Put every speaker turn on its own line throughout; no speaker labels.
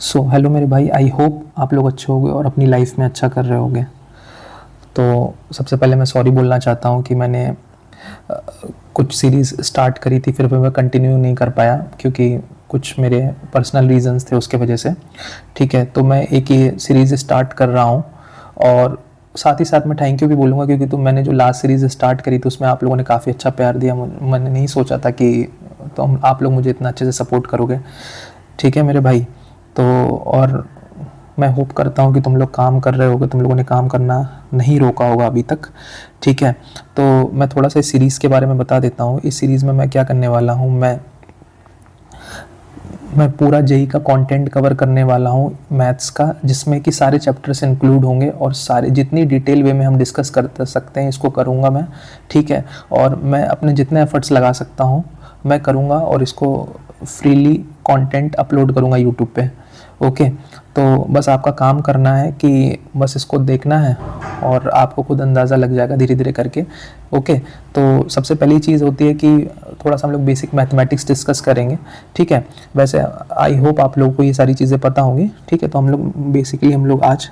So hello मेरे भाई, आई hope आप लोग अच्छे होंगे और अपनी लाइफ में अच्छा कर रहे होंगे। तो सबसे पहले मैं सॉरी बोलना चाहता हूँ कि मैंने कुछ सीरीज़ स्टार्ट करी थी, फिर मैं कंटिन्यू नहीं कर पाया क्योंकि कुछ मेरे पर्सनल रीजंस थे उसके वजह से। ठीक है, तो मैं एक ये सीरीज़ स्टार्ट कर रहा हूँ और साथ ही साथ मैं थैंक यू भी बोलूँगा क्योंकि तो मैंने जो लास्ट सीरीज़ स्टार्ट करी थी उसमें आप लोगों ने काफ़ी अच्छा प्यार दिया। मैंने नहीं सोचा था कि आप लोग मुझे इतना अच्छे से सपोर्ट करोगे। ठीक है मेरे भाई, तो और मैं होप करता हूँ कि तुम लोग काम कर रहे होगे, तुम लोगों ने काम करना नहीं रोका होगा अभी तक। ठीक है, तो मैं थोड़ा सा इस सीरीज़ के बारे में बता देता हूँ। इस सीरीज़ में मैं क्या करने वाला हूँ, मैं पूरा जेई का कंटेंट कवर करने वाला हूँ मैथ्स का, जिसमें कि सारे चैप्टर्स इंक्लूड होंगे और सारे जितनी डिटेल वे में हम डिस्कस कर सकते हैं इसको करूँगा मैं। ठीक है, और मैं अपने जितने एफर्ट्स लगा सकता हूँ मैं करूँगा और इसको फ्रीली कंटेंट अपलोड करूँगा यूट्यूब पे। ओके, तो बस आपका काम करना है कि बस इसको देखना है और आपको खुद अंदाज़ा लग जाएगा धीरे धीरे करके। ओके, तो सबसे पहली चीज़ होती है कि थोड़ा सा हम लोग बेसिक मैथमेटिक्स डिस्कस करेंगे। ठीक है, वैसे आई होप आप लोगों को ये सारी चीज़ें पता होंगी। ठीक है, तो हम लोग आज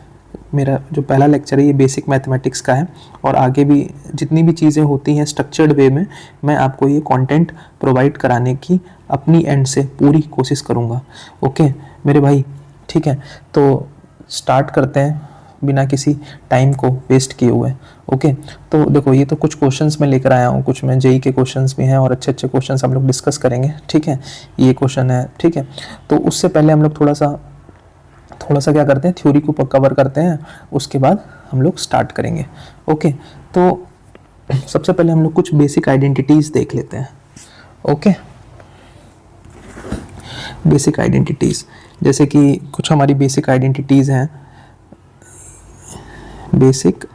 मेरा जो पहला लेक्चर है ये बेसिक मैथमेटिक्स का है और आगे भी जितनी भी चीज़ें होती हैं स्ट्रक्चर्ड वे में मैं आपको ये कंटेंट प्रोवाइड कराने की अपनी एंड से पूरी कोशिश करूँगा। ओके मेरे भाई, ठीक है, तो स्टार्ट करते हैं बिना किसी टाइम को वेस्ट किए हुए। ओके, तो देखो ये तो कुछ क्वेश्चंस मैं लेकर आया हूँ, कुछ में जेई के क्वेश्चंस भी हैं और अच्छे अच्छे क्वेश्चंस हम लोग डिस्कस करेंगे। ठीक है, ये क्वेश्चन है। ठीक है, तो उससे पहले हम लोग थोड़ा सा क्या करते हैं, थ्योरी को कवर करते हैं, उसके बाद हम लोग स्टार्ट करेंगे। ओके, तो सबसे पहले हम लोग कुछ बेसिक आइडेंटिटीज़ देख लेते हैं। ओके, बेसिक आइडेंटिटीज़, जैसे कि कुछ हमारी बेसिक आइडेंटिटीज़ हैं। Basic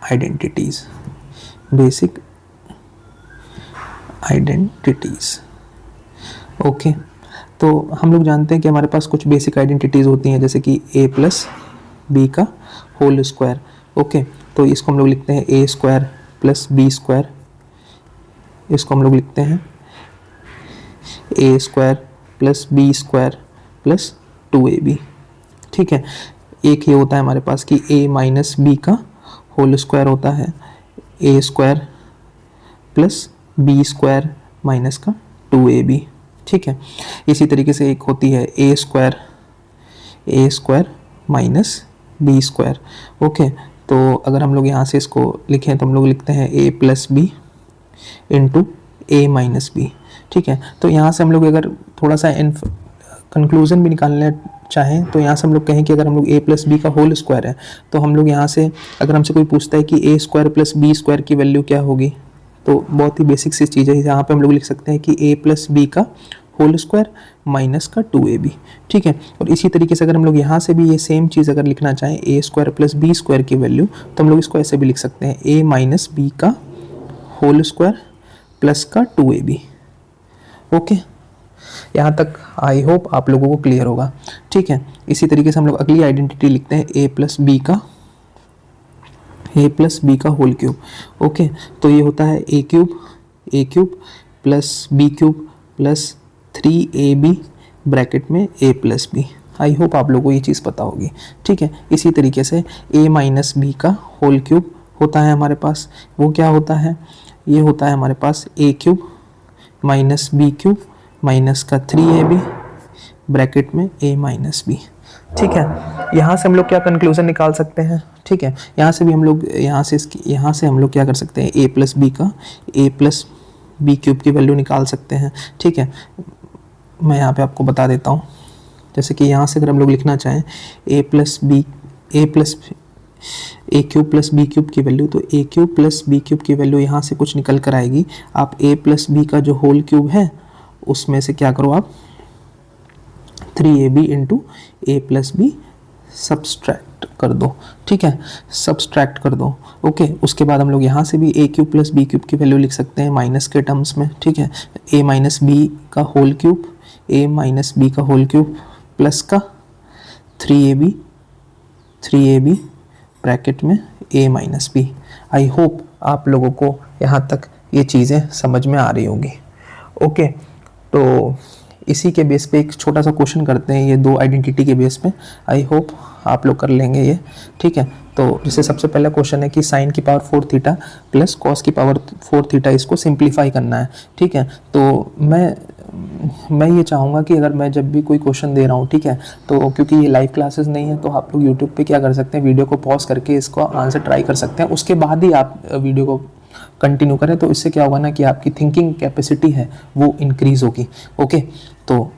identities. ओके, तो हम लोग जानते हैं कि हमारे पास कुछ बेसिक आइडेंटिटीज़ होती हैं, जैसे कि a प्लस बी का होल स्क्वायर। ओके, तो इसको हम लोग लिखते हैं a square plus B square. इसको हम लोग लिखते हैं a square plus B square plus 2ab। ठीक है, एक ये होता है हमारे पास कि a माइनस बी का होल स्क्वायर होता है a square plus B square minus का 2ab। ठीक है, इसी तरीके से एक होती है a square minus b square. Okay, तो अगर हम लोग यहाँ से इसको लिखें तो हम लोग लिखते हैं a plus b into a minus b. ठीक है, तो यहाँ से हम लोग अगर थोड़ा सा कंक्लूजन भी निकालना चाहें तो यहाँ से हम लोग कहें कि अगर हम लोग a प्लस बी का होल स्क्वायर है तो हम लोग यहाँ से अगर हमसे कोई पूछता है कि a square plus B square की वैल्यू क्या होगी, तो बहुत ही बेसिक सी चीज़ है, यहाँ पे हम लोग लिख सकते हैं कि a प्लस बी का होल स्क्वायर माइनस का 2ab। ठीक है, और इसी तरीके से अगर हम लोग यहाँ से भी ये सेम चीज़ अगर लिखना चाहें a square plus B square की वैल्यू, तो हम लोग इसको ऐसे भी लिख सकते हैं a माइनस बी का होल स्क्वायर प्लस का 2ab। ओके, यहाँ तक आई होप आप लोगों को क्लियर होगा। ठीक है, इसी तरीके से हम लोग अगली आइडेंटिटी लिखते हैं a प्लस बी का होल क्यूब। ओके, तो ये होता है a cube plus B cube plus 3ab bracket में a plus b. I hope आप लोगों को ये चीज़ पता होगी। ठीक है, इसी तरीके से a माइनस बी का होल क्यूब होता है हमारे पास, वो क्या होता है, ये होता है हमारे पास a cube minus b cube minus का 3ab ब्रैकेट में a माइनस बी। ठीक है, यहाँ से हम लोग क्या कंक्लूजन निकाल सकते हैं। ठीक है, यहाँ से हम लोग क्या कर सकते हैं, a प्लस बी क्यूब की वैल्यू निकाल सकते हैं। ठीक है, मैं यहाँ पे आपको बता देता हूँ, जैसे कि यहाँ से अगर हम लोग लिखना चाहें a cube plus B cube की वैल्यू, तो a cube plus B cube की वैल्यू यहाँ से कुछ निकल कर आएगी। आप a प्लस बी का जो होल क्यूब है उसमें से क्या करो, आप 3ab इंटू ए प्लस बी सब्सट्रैक्ट कर दो। ठीक है, सब्सट्रैक्ट कर दो। ओके, उसके बाद हम लोग यहाँ से भी a cube plus B cube की वैल्यू लिख सकते हैं माइनस के टर्म्स में। ठीक है, a माइनस बी का होल क्यूब प्लस का 3ab ब्रैकेट में a minus b. I hope आप लोगों को यहाँ तक ये चीज़ें समझ में आ रही होंगी। ओके, तो इसी के बेस पे एक छोटा सा क्वेश्चन करते हैं, ये दो आइडेंटिटी के बेस पे। आई होप आप लोग कर लेंगे ये, ठीक है। तो जैसे सबसे पहला क्वेश्चन है कि साइन की पावर 4 थीटा प्लस कॉस की पावर 4 थीटा, इसको सिंप्लीफाई करना है, ठीक है। तो मैं ये चाहूँगा कि अगर मैं जब भी कोई क्वेश्चन दे रहा हूँ, ठीक है, तो क्योंकि ये लाइव क्लासेस नहीं है, तो आप लोग यूट्यूब पे क्या कर सकते हैं, वीडियो को पॉज करके इसको आंसर ट्राई कर सकते हैं, उसके बाद ही आप वीडियो को कंटिन्यू करें। तो इससे क्या होगा ना कि आपकी थिंकिंग कैपेसिटी है वो इंक्रीज होगी। ओके, तो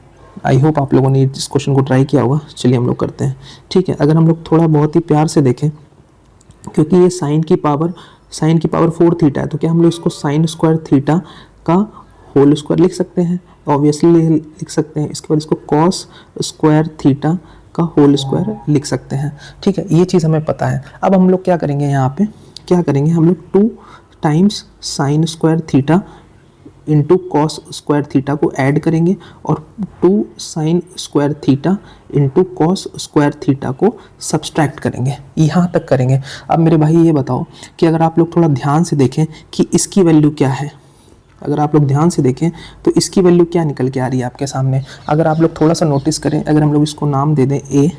आई होप आप लोगों ने इस क्वेश्चन को ट्राई किया होगा। चलिए हम लोग करते हैं, ठीक है। अगर हम लोग थोड़ा बहुत ही प्यार से देखें, क्योंकि ये साइन की पावर 4 थीटा है, तो क्या हम लोग इसको साइन स्क्वायर थीटा का होल स्क्वायर लिख सकते हैं? ऑब्वियसली लिख सकते हैं। इसके बाद इसको कॉस स्क्वायर थीटा का होल स्क्वायर लिख सकते हैं, ठीक है। ये चीज़ हमें पता है। अब हम लोग क्या करेंगे, यहाँ पे क्या करेंगे, हम लोग 2 times sign square theta into cos square theta को ऐड करेंगे और 2 sign square theta into cos square theta को सब्सट्रैक्ट करेंगे, यहाँ तक करेंगे। अब मेरे भाई ये बताओ कि अगर आप लोग थोड़ा ध्यान से देखें कि इसकी वैल्यू क्या है, अगर आप लोग ध्यान से देखें तो इसकी वैल्यू क्या निकल के आ रही है आपके सामने। अगर आप लोग थोड़ा सा नोटिस करें, अगर हम लोग इसको नाम दे दें a,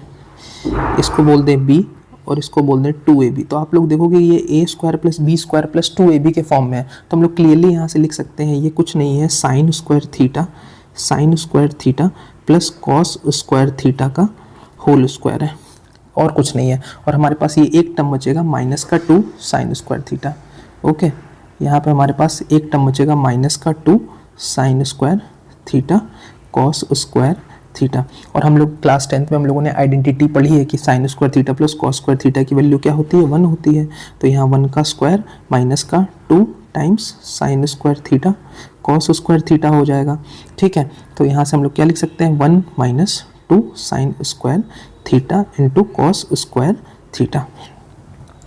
इसको बोल दें b और इसको बोल दें 2ab, तो आप लोग देखोगे ये a square plus B square plus 2ab के फॉर्म में है। तो हम लोग क्लियरली यहाँ से लिख सकते हैं ये कुछ नहीं है sign square theta plus cos square theta का होल स्क्वायर है, और कुछ नहीं है। और हमारे पास ये एक टर्म बचेगा माइनस का 2 साइन स्क्वायर थीटा। ओके, यहाँ पे हमारे पास एक टर्म बचेगा माइनस का 2 sign square theta cos square theta. और हम लोग क्लास 10th में हम लोगों ने आइडेंटिटी पढ़ी है कि sign square theta plus cos square theta की वैल्यू क्या होती है, 1 होती है। तो यहाँ 1 का स्क्वायर माइनस का 2 times sign square theta cos square theta हो जाएगा, ठीक है। तो यहाँ से हम लोग क्या लिख सकते हैं, 1 minus 2 sign square theta into cos square theta,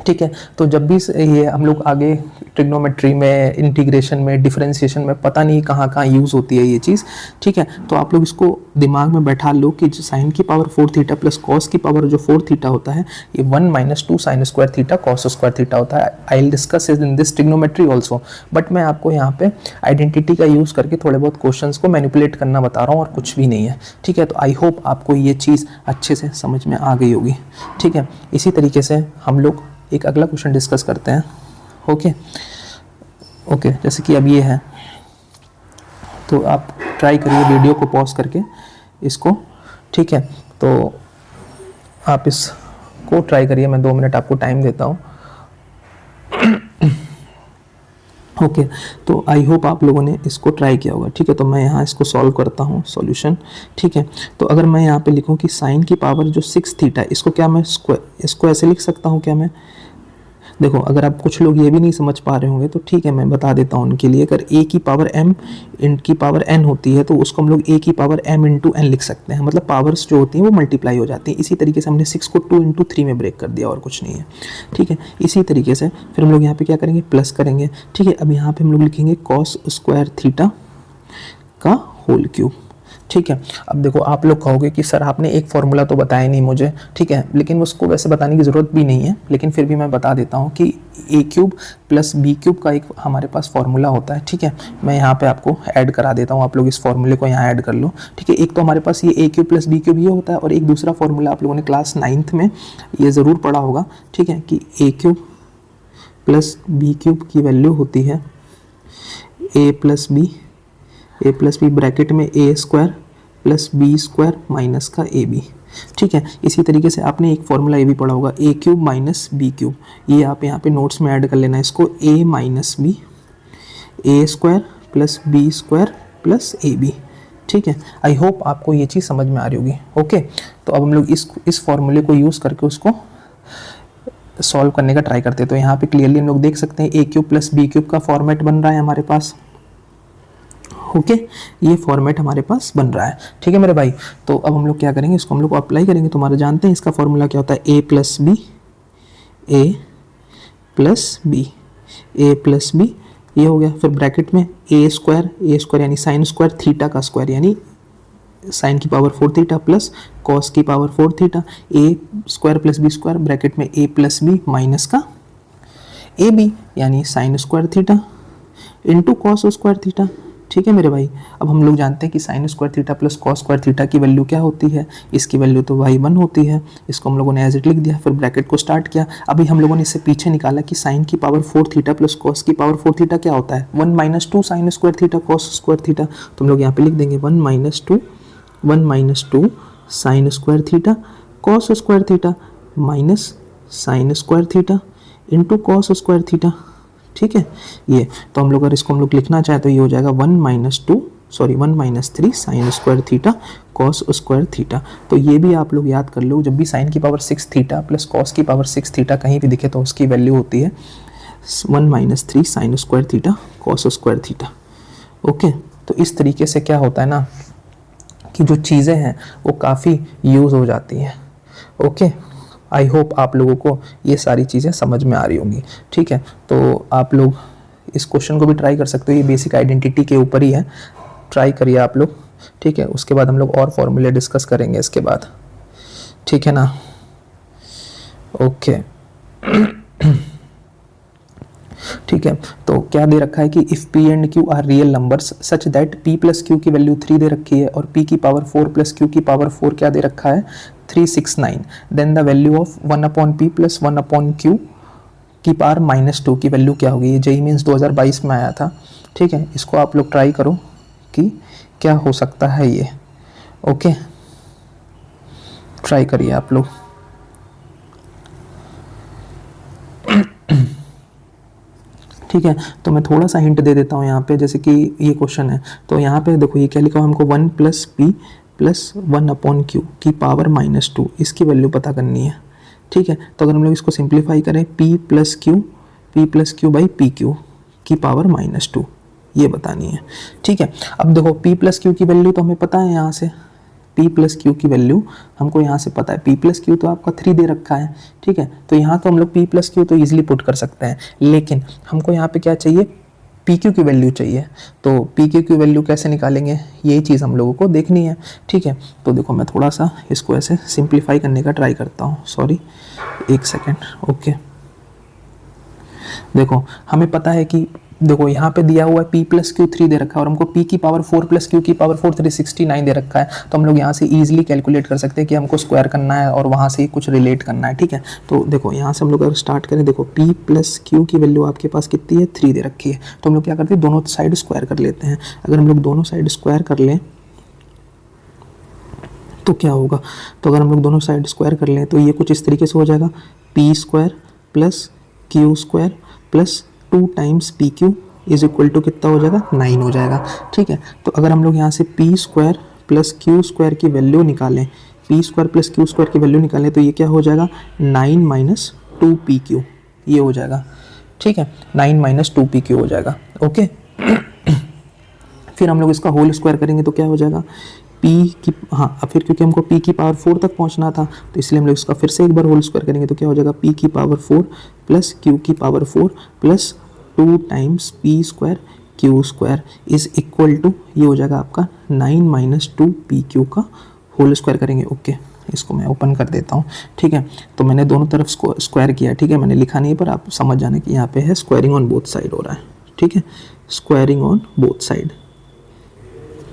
ठीक है। तो जब भी ये हम लोग आगे ट्रिग्नोमेट्री में, इंटीग्रेशन में, डिफरेंशिएशन में, पता नहीं कहाँ कहाँ यूज़ होती है ये चीज़, ठीक है। तो आप लोग इसको दिमाग में बैठा लो कि साइन की पावर 4 थीटा प्लस कॉस की पावर जो 4 थीटा होता है, ये 1 minus 2 sign square theta cos square theta होता है। I will discuss in this trigonometry also, but मैं आपको यहाँ पे आइडेंटिटी का यूज़ करके थोड़े बहुत क्वेश्चंस को मैनिपुलेट करना बता रहा हूँ, और कुछ भी नहीं है, ठीक है। तो आई होप आपको ये चीज़ अच्छे से समझ में आ गई होगी, ठीक है। इसी तरीके से हम लोग एक अगला क्वेश्चन डिस्कस करते हैं। ओके, जैसे कि अब ये है, तो आप ट्राई करिए वीडियो को पॉज करके इसको, ठीक है। तो आप इसको ट्राई करिए, मैं 2 मिनट आपको टाइम देता हूँ। ओके, तो आई होप आप लोगों ने इसको ट्राई किया होगा, ठीक है। तो मैं यहाँ इसको सॉल्व करता हूँ सॉल्यूशन, ठीक है। तो अगर मैं यहाँ पे लिखूँ कि साइन की पावर जो 6 थीटा, इसको क्या मैं इसको ऐसे लिख सकता हूँ क्या मैं, देखो अगर आप कुछ लोग ये भी नहीं समझ पा रहे होंगे तो ठीक है, मैं बता देता हूँ उनके लिए। अगर a की पावर m इन की पावर n होती है, तो उसको हम लोग a की पावर m इंटू n लिख सकते हैं, मतलब पावर्स जो होती हैं वो मल्टीप्लाई हो जाती हैं। इसी तरीके से हमने 6 को 2 इंटू 3 में ब्रेक कर दिया, और कुछ नहीं है, ठीक है। इसी तरीके से फिर हम लोग यहाँ पे क्या करेंगे, प्लस करेंगे, ठीक है। अब यहाँ पे हम लोग लिखेंगे कॉस स्क्वायर थीटा का होल क्यूब, ठीक है। अब देखो आप लोग कहोगे कि सर आपने एक फॉर्मूला तो बताया नहीं मुझे, ठीक है, लेकिन उसको वैसे बताने की ज़रूरत भी नहीं है, लेकिन फिर भी मैं बता देता हूँ कि a cube plus B cube का एक हमारे पास फॉर्मूला होता है, ठीक है। मैं यहाँ पे आपको ऐड करा देता हूँ, आप लोग इस फॉर्मूले को यहाँ ऐड कर लो, ठीक है। एक तो हमारे पास ये a cube plus B cube ये होता है, और एक दूसरा फॉर्मूला आप लोगों ने क्लास 9th में ये ज़रूर पढ़ा होगा, ठीक है, कि a cube plus B cube की वैल्यू होती है a प्लस बी ब्रैकेट में a square plus B square minus का ए बी, ठीक है। इसी तरीके से आपने एक फॉर्मूला ये भी पढ़ा होगा, ए क्यूब माइनस बी क्यूब, ये आप यहाँ पे नोट्स में ऐड कर लेना है इसको, A minus B A square plus B square plus A B, ठीक है। आई होप आपको ये चीज़ समझ में आ रही होगी। ओके, तो अब हम लोग इस फॉर्मूले को यूज़ करके उसको सॉल्व करने का ट्राई करते हैं। तो यहाँ पे क्लियरली हम लोग देख सकते हैं ए क्यूब प्लस बी क्यूब का फॉर्मेट बन रहा है हमारे पास, ओके, ये फॉर्मेट हमारे पास बन रहा है, ठीक है मेरे भाई। तो अब हम लोग क्या करेंगे, इसको हम लोग अप्लाई करेंगे। तुम्हारा जानते हैं इसका फॉर्मूला क्या होता है, ए प्लस बी ये हो गया। फिर ब्रैकेट में ए स्क्वायर यानी साइन स्क्वायर थीटा का स्क्वायर, यानी साइन की पावर 4 थीटा प्लस कॉस की power 4 theta, A square plus B square bracket में ए प्लस बी माइनस का ए बी, यानी sine square theta into cos square theta, ठीक है मेरे भाई। अब हम लोग जानते हैं कि sign square theta plus cos square theta की वैल्यू क्या होती है, इसकी वैल्यू तो y1 होती है। इसको हम लोगों ने एज इट लिख दिया, फिर ब्रैकेट को स्टार्ट किया। अभी हम लोगों ने इससे पीछे निकाला कि साइन की पावर 4 थीटा प्लस कॉस की पावर 4 थीटा क्या होता है, 1 minus 2 sign square theta cos square theta. तो हम लोग यहाँ पे लिख देंगे 1 minus 2 sign square theta cos square theta minus sign square theta into cos square theta. ठीक है, ये तो हम लोग अगर इसको हम लोग लिखना चाहे तो ये हो जाएगा 1 minus 3 sign square theta cos square theta. तो ये भी आप लोग याद कर लो, जब भी साइन की पावर 6 थीटा प्लस कॉस की पावर 6 थीटा कहीं भी दिखे तो उसकी वैल्यू होती है 1 minus 3 sign square theta cos square theta. Okay, तो इस तरीके से क्या होता है ना कि जो चीज़ें हैं वो काफ़ी यूज़ हो जाती हैं। ओके, आई होप आप लोगों को ये सारी चीज़ें समझ में आ रही होंगी। ठीक है, तो आप लोग इस क्वेश्चन को भी ट्राई कर सकते हो, ये बेसिक आइडेंटिटी के ऊपर ही है, ट्राई करिए आप लोग। ठीक है, उसके बाद हम लोग और फॉर्मूले डिस्कस करेंगे इसके बाद। ठीक है ना, ओके। ठीक है, तो क्या दे रखा है कि if p and q are real numbers such that p plus q की वैल्यू 3 दे रखी है और पी की पावर 4 प्लस क्यू की पावर 4 क्या दे रखा है 369, then the value of 1 upon p plus 1 upon q की पावर -2 की वैल्यू क्या होगी। ये जेई मीन्स 2022 में आया था। ठीक है, इसको आप लोग ट्राई करो कि क्या हो सकता है ये। ओके, ट्राई करिए आप लोग। ठीक है, तो मैं थोड़ा सा हिंट दे देता हूँ यहाँ पे, जैसे कि ये क्वेश्चन है तो यहाँ पे देखो ये क्या लिखा हुआ हमको 1 plus P plus 1 upon q की पावर -2, इसकी वैल्यू पता करनी है। ठीक है, तो अगर हम लोग इसको सिंप्लीफाई करें P plus Q by P Q की पावर -2, ये बतानी है। ठीक है, अब देखो पी प्लस क्यू की वैल्यू तो हमें पता है, यहाँ से p प्लस क्यू की वैल्यू हमको यहाँ से पता है। p प्लस क्यू तो आपका 3 दे रखा है। ठीक है, तो यहाँ तो हम लोग p प्लस क्यू तो ईजिली पुट कर सकते हैं, लेकिन हमको यहाँ पे क्या चाहिए, पी क्यू की वैल्यू चाहिए। तो पी क्यू की वैल्यू कैसे निकालेंगे, यही चीज़ हम लोगों को देखनी है। ठीक है, तो देखो मैं थोड़ा सा इसको ऐसे सिंप्लीफाई करने का ट्राई करता हूँ, सॉरी एक सेकेंड। ओके, देखो हमें पता है कि देखो यहाँ पे दिया हुआ है p प्लस क्यू 3 दे रखा है और हमको p की पावर 4 प्लस क्यू की पावर 4 369 दे रखा है। तो हम लोग यहाँ से इजीली कैलकुलेट कर सकते हैं कि हमको स्क्वायर करना है और वहाँ से ही कुछ रिलेट करना है। ठीक है, तो देखो यहाँ से हम लोग अगर स्टार्ट करें, देखो p प्लस क्यू की वैल्यू आपके पास कितनी है 3 दे रखी है। तो हम लोग क्या करते हैं, दोनों साइड स्क्वायर कर लेते हैं। अगर हम लोग दोनों साइड स्क्वायर कर लें तो क्या होगा, तो अगर हम लोग दोनों साइड स्क्वायर कर लें तो ये कुछ इस तरीके से हो जाएगा, p square plus q square plus 2 times p q is equal to कितना हो जाएगा 9 हो जाएगा। ठीक है, तो अगर हम लोग यहाँ से P square plus q square की वैल्यू निकालें, P square plus q square की वैल्यू निकालें तो ये क्या हो जाएगा 9 माइनस 2 पी क्यू, ये हो जाएगा। ठीक है, 9 माइनस 2 पी क्यू हो जाएगा। ओके, फिर हम लोग इसका होल स्क्वायर करेंगे तो क्या हो जाएगा p की, हाँ अब फिर क्योंकि हमको p की पावर 4 तक पहुंचना था तो इसलिए हम लोग इसका फिर से एक बार होल स्क्वायर करेंगे तो क्या हो जाएगा p की पावर 4 प्लस q की power 4 plus 2 times p square q square is equal to, ये हो जाएगा आपका 9 माइनस 2 पी क्यू का होल स्क्वायर करेंगे। ओके, इसको मैं ओपन कर देता हूँ। ठीक है, तो मैंने दोनों तरफ स्क्वायर किया। ठीक है, मैंने लिखा नहीं पर आप समझ जाना कि यहाँ पे है स्क्वायरिंग ऑन बोथ साइड हो रहा है। ठीक है, स्क्वायरिंग ऑन बोथ साइड।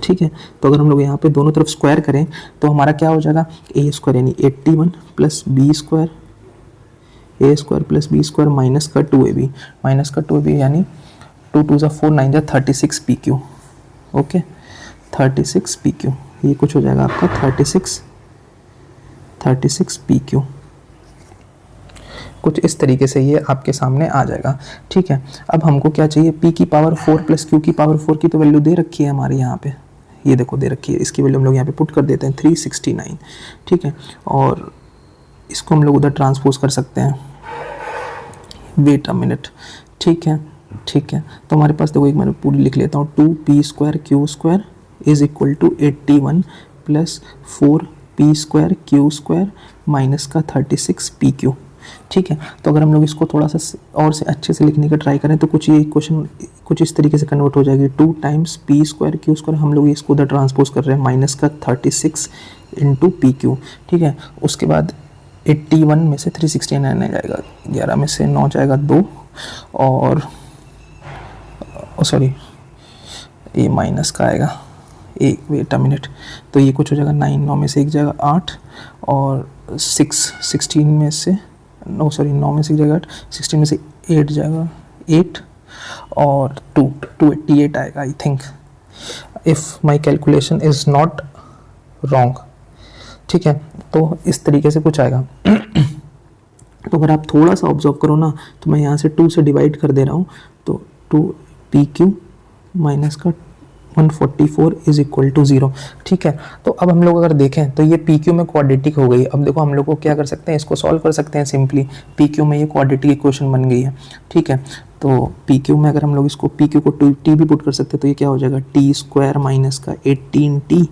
ठीक है, तो अगर हम लोग यहाँ पे दोनों तरफ स्क्वायर करें तो हमारा क्या हो जाएगा ए स्क्वायर यानी 81 plus B square, A square plus B square minus का 2ab, माइनस का 2ab यानी 2 2 जा 4 9 जा 36 P Q. Okay, 36 P Q, ये कुछ हो जाएगा आपका 36 पी क्यू, कुछ इस तरीके से ये आपके सामने आ जाएगा। ठीक है, अब हमको क्या चाहिए, p की पावर 4 प्लस q की पावर 4 की तो वैल्यू दे रखी है हमारे यहाँ पे, ये देखो दे रखी है, इसकी वैल्यू हम लोग यहाँ पे पुट कर देते हैं 369। ठीक है, और इसको हम लोग उधर ट्रांसपोज कर सकते हैं, वेट अ मिनट। ठीक है, ठीक है, तो हमारे पास देखो एक मैंने पूरी लिख लेता हूँ, 2p square q square is equal to 81 plus 4p square q square minus का 36 पी क्यू। ठीक है, तो अगर हम लोग इसको थोड़ा सा और से अच्छे से लिखने का ट्राई करें तो कुछ ये क्वेश्चन कुछ इस तरीके से कन्वर्ट हो जाएगी, 2 times P square q square, हम लोग इसको उधर ट्रांसपोज कर रहे हैं माइनस का 36 इंटू पी क्यू। ठीक है, उसके बाद 81 में से 369 आ जाएगा, 11 में से 9 जाएगा 2 और सॉरी ये माइनस का आएगा, एक वेट अ मिनट, तो ये कुछ हो जाएगा 9, 9 में से एक जाएगा 8 और 16 में से 9 में से एक जाएगा 8, 16 में से 8 जाएगा 8 और 288 आएगा I think, if my calculation is not wrong. ठीक है, तो इस तरीके से कुछ आएगा। तो अगर आप थोड़ा सा ऑब्जर्व करो ना, तो मैं यहाँ से 2 से डिवाइड कर दे रहा हूँ, तो 2 PQ माइनस का 144 इज इक्वल टू 0। ठीक है, तो अब हम लोग अगर देखें तो ये PQ में क्वाड्रेटिक हो गई। अब देखो हम लोग को क्या कर सकते हैं, इसको सॉल्व कर सकते हैं सिंपली। PQ में ये क्वाड्रेटिक इक्वेशन बन गई है। ठीक है, तो PQ में अगर हम लोग इसको PQ को T भी पुट कर सकते हैं, तो ये क्या हो जाएगा, T स्क्वायर माइनस का 18T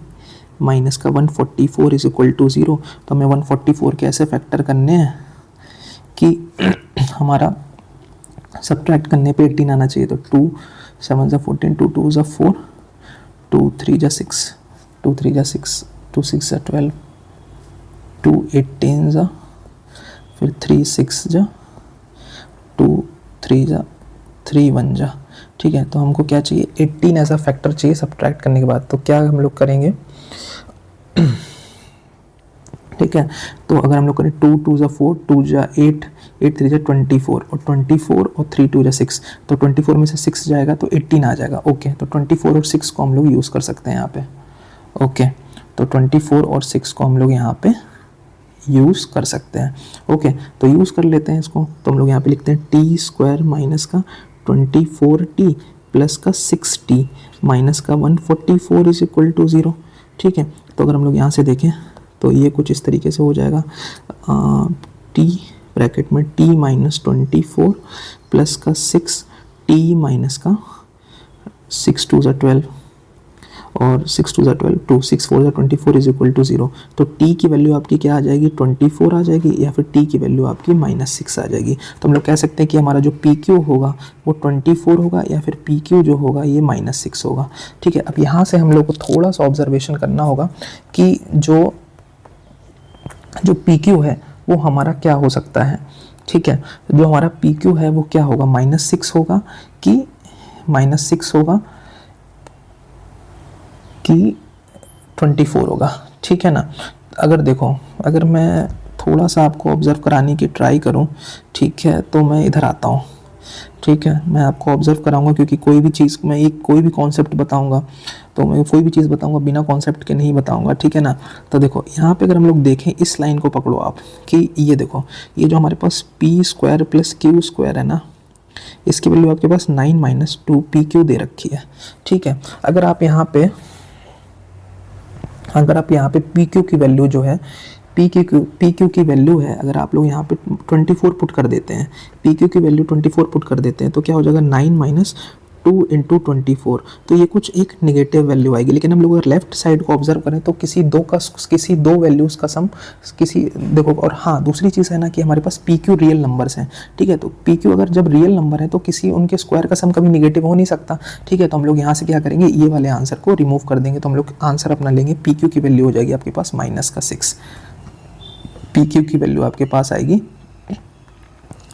माइनस का 144 इज इक्वल टू 0। तो हमें 144 कैसे फैक्टर करने हैं कि हमारा सब्ट्रैक्ट करने पे 18 आना चाहिए। तो 2 7 ज़ा 14, 2 2 ज़ा 4, 2 3 ज़ा 6, 2 3 ज़ा 6, 2 6 ज़ा 12, 2 18 ज़ा, फिर 3 6 ज़ा, 2 3 ज़ा, 3 1 ज़ा। ठीक है, तो हमको क्या चाहिए, 18 ऐसा फैक्टर चाहिए सब्ट्रैक्ट करने के बाद। तो क्या हम लोग करेंगे, ठीक है, तो अगर हम लोग करें 2 2 ज़ा 4, 2 ज़ा 8, 8 3 ज़ा 24 और 24 और 3 2 ज़ा 6, तो 24 में से 6 जाएगा तो 18 आ जाएगा। ओके, तो 24 और 6 को हम लोग यूज़ कर सकते हैं यहाँ पे। ओके, तो 24 और 6 को हम लोग यहाँ पे यूज़ कर सकते हैं। ओके, तो यूज़ कर लेते हैं इसको। तो हम लोग यहाँ पे लिखते हैं टी स्क्वायर माइनस का 24T प्लस का 6T माइनस का 144 इज इक्वल टू 0। ठीक है, तो अगर हम लोग यहाँ से देखें तो ये कुछ इस तरीके से हो जाएगा, T ब्रैकेट में T माइनस 24 प्लस का 6T माइनस का 6 2 ज़ा 12 और 6 2 ज़ा 12, 2 6 4 ज़ा 24 इज इक्वल टू 0। तो T की वैल्यू आपकी क्या आ जाएगी, 24 आ जाएगी, या फिर T की वैल्यू आपकी -6 आ जाएगी। तो हम लोग कह सकते हैं कि हमारा जो PQ होगा वो 24 होगा, या फिर PQ जो होगा ये -6 होगा। ठीक है, अब यहाँ से हम लोग को थोड़ा सा ऑब्जर्वेशन करना होगा कि जो PQ है वो हमारा क्या हो सकता है। ठीक है, जो हमारा PQ है वो क्या होगा, -6 होगा कि -6 होगा कि 24 होगा। ठीक है ना, अगर देखो, अगर मैं थोड़ा सा आपको ऑब्ज़र्व कराने की ट्राई करूं, ठीक है, तो मैं इधर आता हूं। ठीक है, मैं आपको ऑब्ज़र्व कराऊंगा, क्योंकि कोई भी चीज़ मैं एक कोई भी कॉन्सेप्ट बताऊंगा तो मैं कोई भी चीज़ बताऊंगा बिना कॉन्सेप्ट के नहीं बताऊंगा। ठीक है ना, तो देखो यहाँ पे अगर हम लोग देखें, इस लाइन को पकड़ो आप कि ये देखो, ये जो हमारे पास P square plus Q square है ना, इसकी वैल्यू आपके पास 9 - 2 PQ दे रखी है। ठीक है, अगर आप यहाँ पे PQ की वैल्यू जो है, PQ की वैल्यू है, अगर आप लोग यहाँ पे 24 पुट कर देते हैं, PQ की वैल्यू 24 पुट कर देते हैं, तो क्या हो जाएगा 9 - 2 × 24, तो ये कुछ एक नेगेटिव वैल्यू आएगी। लेकिन हम लोग अगर लेफ्ट साइड को ऑब्जर्व करें तो किसी दो वैल्यूज़ का सम देखो। और हाँ, दूसरी चीज़ है ना कि हमारे पास PQ रियल नंबर्स हैं। ठीक है, तो PQ अगर जब रियल नंबर है तो किसी उनके स्क्वायर का सम कभी निगेटिव हो नहीं सकता। ठीक है, तो हम लोग यहाँ से क्या करेंगे, ये वाले आंसर को रिमूव कर देंगे। तो हम लोग आंसर अपना लेंगे, PQ की वैल्यू हो जाएगी आपके पास -6। PQ की वैल्यू आपके पास आएगी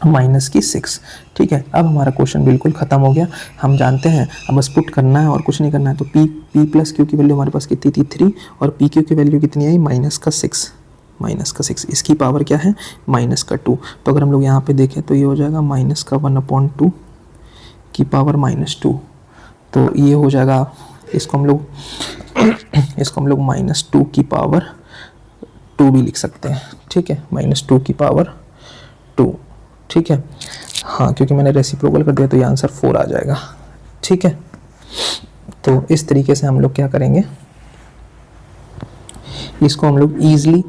-6। ठीक है, अब हमारा क्वेश्चन बिल्कुल ख़त्म हो गया। हम जानते हैं, अब बस पुट करना है और कुछ नहीं करना है। तो P प्लस Q की वैल्यू हमारे पास कितनी थी, 3, और PQ की वैल्यू कितनी आई, -6। इसकी पावर क्या है, -2। तो अगर हम लोग यहाँ पे देखें तो ये हो जाएगा -1/2 की पावर -2। तो ये हो जाएगा, इसको हम लोग -2 की पावर 2 भी लिख सकते हैं। ठीक है, -2 की पावर 2। ठीक है, हाँ, क्योंकि मैंने रेसिप्रोकल कर दिया तो ये आंसर 4 आ जाएगा। ठीक है, तो इस तरीके से हम लोग क्या करेंगे, इसको हम लोग ईजिली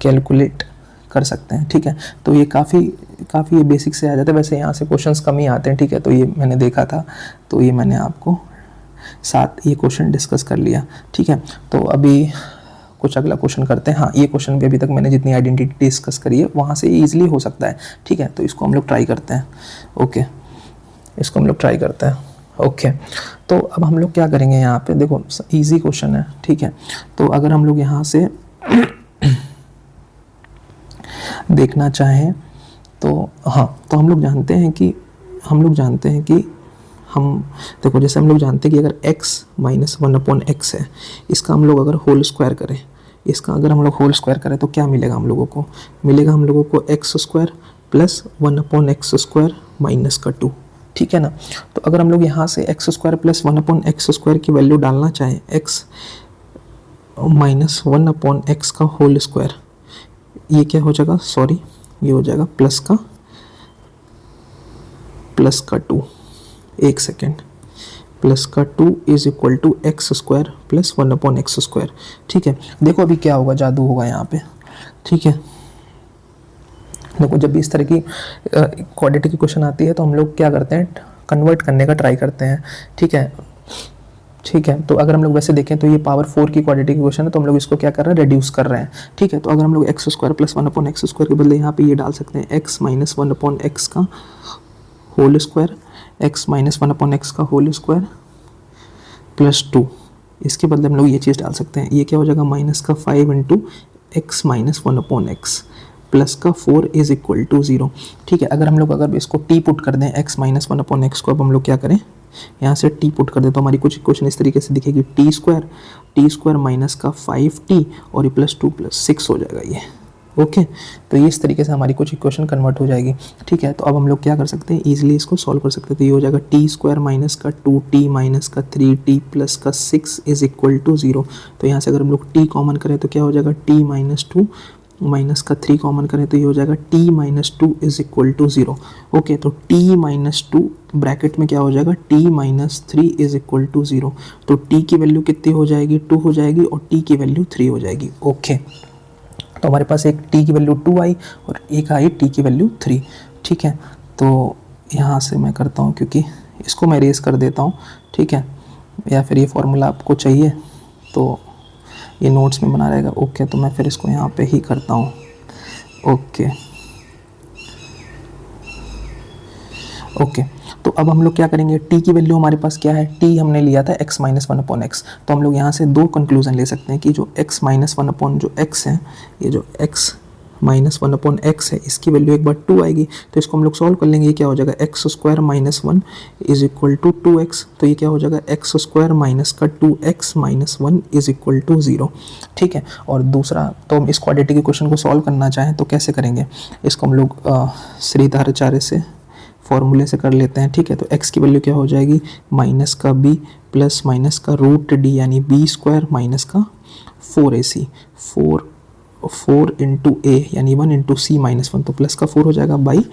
कैलकुलेट कर सकते हैं। ठीक है, तो ये काफ़ी ये बेसिक से आ जाता है। वैसे यहाँ से क्वेश्चंस कम ही आते हैं। ठीक है, तो ये मैंने देखा था, तो ये मैंने आपको साथ ये क्वेश्चन डिस्कस कर लिया। ठीक है, तो अभी कुछ अगला क्वेश्चन करते हैं। हाँ, ये क्वेश्चन भी अभी तक मैंने जितनी आइडेंटिटी डिस्कस करी है वहाँ से ईजिली हो सकता है। ठीक है, तो इसको हम लोग ट्राई करते हैं। ओके, इसको हम लोग ट्राई करते हैं। ओके, तो अब हम लोग क्या करेंगे, यहाँ पे देखो इजी क्वेश्चन है। ठीक है, तो अगर हम लोग यहाँ से देखना चाहें तो हाँ, तो हम लोग जानते हैं कि हम देखो जैसे हम लोग जानते हैं कि अगर x माइनस 1/x है, इसका हम लोग अगर होल स्क्वायर करें, इसका अगर हम लोग होल स्क्वायर करें तो क्या मिलेगा हम लोगों को? मिलेगा हम लोगों को x square plus 1/x square minus का 2, ठीक है ना। तो अगर हम लोग यहाँ से x square plus 1/x square की वैल्यू डालना चाहें, x माइनस 1/x का होल स्क्वायर, ये क्या हो जाएगा, सॉरी ये हो जाएगा प्लस का 2, एक सेकेंड, प्लस का 2 is equal to x square plus 1/x square, ठीक है। देखो अभी क्या होगा, जादू होगा यहाँ पे, ठीक है। देखो जब भी इस तरह की क्वाड्रेटिक की क्वेश्चन आती है तो हम लोग क्या करते हैं, कन्वर्ट करने का ट्राई करते हैं, ठीक है, ठीक है। तो अगर हम लोग वैसे देखें तो ये पावर 4 की क्वाड्रेटिक क्वेश्चन है, तो हम लोग इसको क्या कर रहे हैं, रिड्यूस कर रहे हैं, ठीक है। तो अगर हम लोग x square plus 1/x square के बदले यहाँ पे ये डाल सकते हैं x माइनस 1/x का whole square, x minus 1/x का होल स्क्वायर प्लस 2, इसके बदले हम लोग ये चीज़ डाल सकते हैं, ये क्या हो जाएगा, माइनस का 5 into x minus 1/x plus का 4 इज इक्वल टू 0, ठीक है। अगर हम लोग अगर इसको t पुट कर दें, x माइनस 1/x को, अब हम लोग क्या करें, यहाँ से t पुट कर दें तो हमारी कुछ इक्वेशन इस तरीके से दिखेगी, टी स्क्वायर माइनस का 5t और ये प्लस 2 प्लस 6 हो जाएगा ये, ओके। तो ये इस तरीके से हमारी कुछ इक्वेशन कन्वर्ट हो जाएगी, ठीक है। तो अब हम लोग क्या कर सकते हैं, ईजिली इसको सॉल्व कर सकते हैं। तो ये हो जाएगा टी स्क्वायर माइनस का 2t माइनस का 3t प्लस का 6 इज इक्वल टू 0। तो यहाँ से अगर हम लोग t कॉमन करें तो क्या हो जाएगा, t माइनस 2 माइनस का 3 कॉमन करें तो ये हो जाएगा t minus 2 is equal to 0, okay. तो t माइनस 2 ब्रैकेट में क्या हो जाएगा, t minus 3 is equal to 0। तो t की वैल्यू कितनी हो जाएगी, 2 हो जाएगी और t की वैल्यू 3 हो जाएगी, ओके। तो हमारे पास एक t की वैल्यू 2 आई और एक आई t की वैल्यू 3, ठीक है। तो यहाँ से मैं करता हूँ, क्योंकि इसको मैं रेस कर देता हूँ, ठीक है, या फिर ये फॉर्मूला आपको चाहिए तो ये नोट्स में बना रहेगा, ओके। तो मैं फिर इसको यहाँ पे ही करता हूँ, ओके ओके। तो अब हम लोग क्या करेंगे, t की वैल्यू हमारे पास क्या है, t हमने लिया था x माइनस 1/x, तो हम लोग यहाँ से दो कंक्लूजन ले सकते हैं कि जो x माइनस 1 जो x है, ये जो x माइनस 1/x है, इसकी वैल्यू एक बार 2 आएगी, तो इसको हम लोग सॉल्व कर लेंगे। ये क्या हो जाएगा, x square minus 1 is equal to 2x, तो ये क्या हो जाएगा, एक्स स्क्वायर माइनस का 2x minus 1 is equal to 0, ठीक है। और दूसरा, तो हम इस क्वाड्रेटिक इक्वेशन को सॉल्व करना चाहें तो कैसे करेंगे, इसको हम लोग श्रीधराचार्य से फॉर्मूले से कर लेते हैं, ठीक है। तो x की वैल्यू क्या हो जाएगी, माइनस का b प्लस माइनस का रूट d यानी b स्क्वायर माइनस का 4ac, 4 इंटू a यानी 1 इंटू c माइनस 1, तो प्लस का 4 हो जाएगा बाई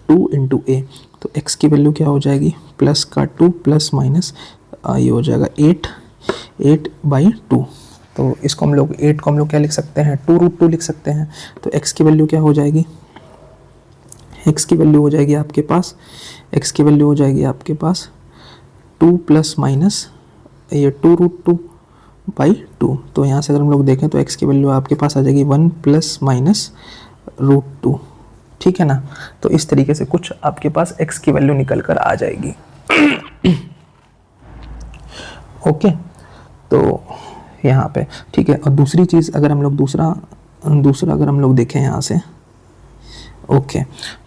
2 इंटू a। तो x की वैल्यू क्या हो जाएगी, प्लस का 2 प्लस माइनस ये हो जाएगा 8 बाई 2। तो इसको हम लोग 8 को हम लोग क्या लिख सकते हैं, 2√2 लिख सकते हैं। तो x की वैल्यू क्या हो जाएगी, x की वैल्यू हो जाएगी आपके पास, x की वैल्यू हो जाएगी आपके पास 2 प्लस माइनस ये 2√2 बाई 2। तो यहाँ से अगर हम लोग देखें तो x की वैल्यू आपके पास आ जाएगी 1 प्लस माइनस √2, ठीक है ना। तो इस तरीके से कुछ आपके पास x की वैल्यू निकल कर आ जाएगी, ओके। तो यहाँ पे ठीक है। और दूसरी चीज़ अगर हम लोग दूसरा अगर हम लोग देखें यहाँ से, ओके,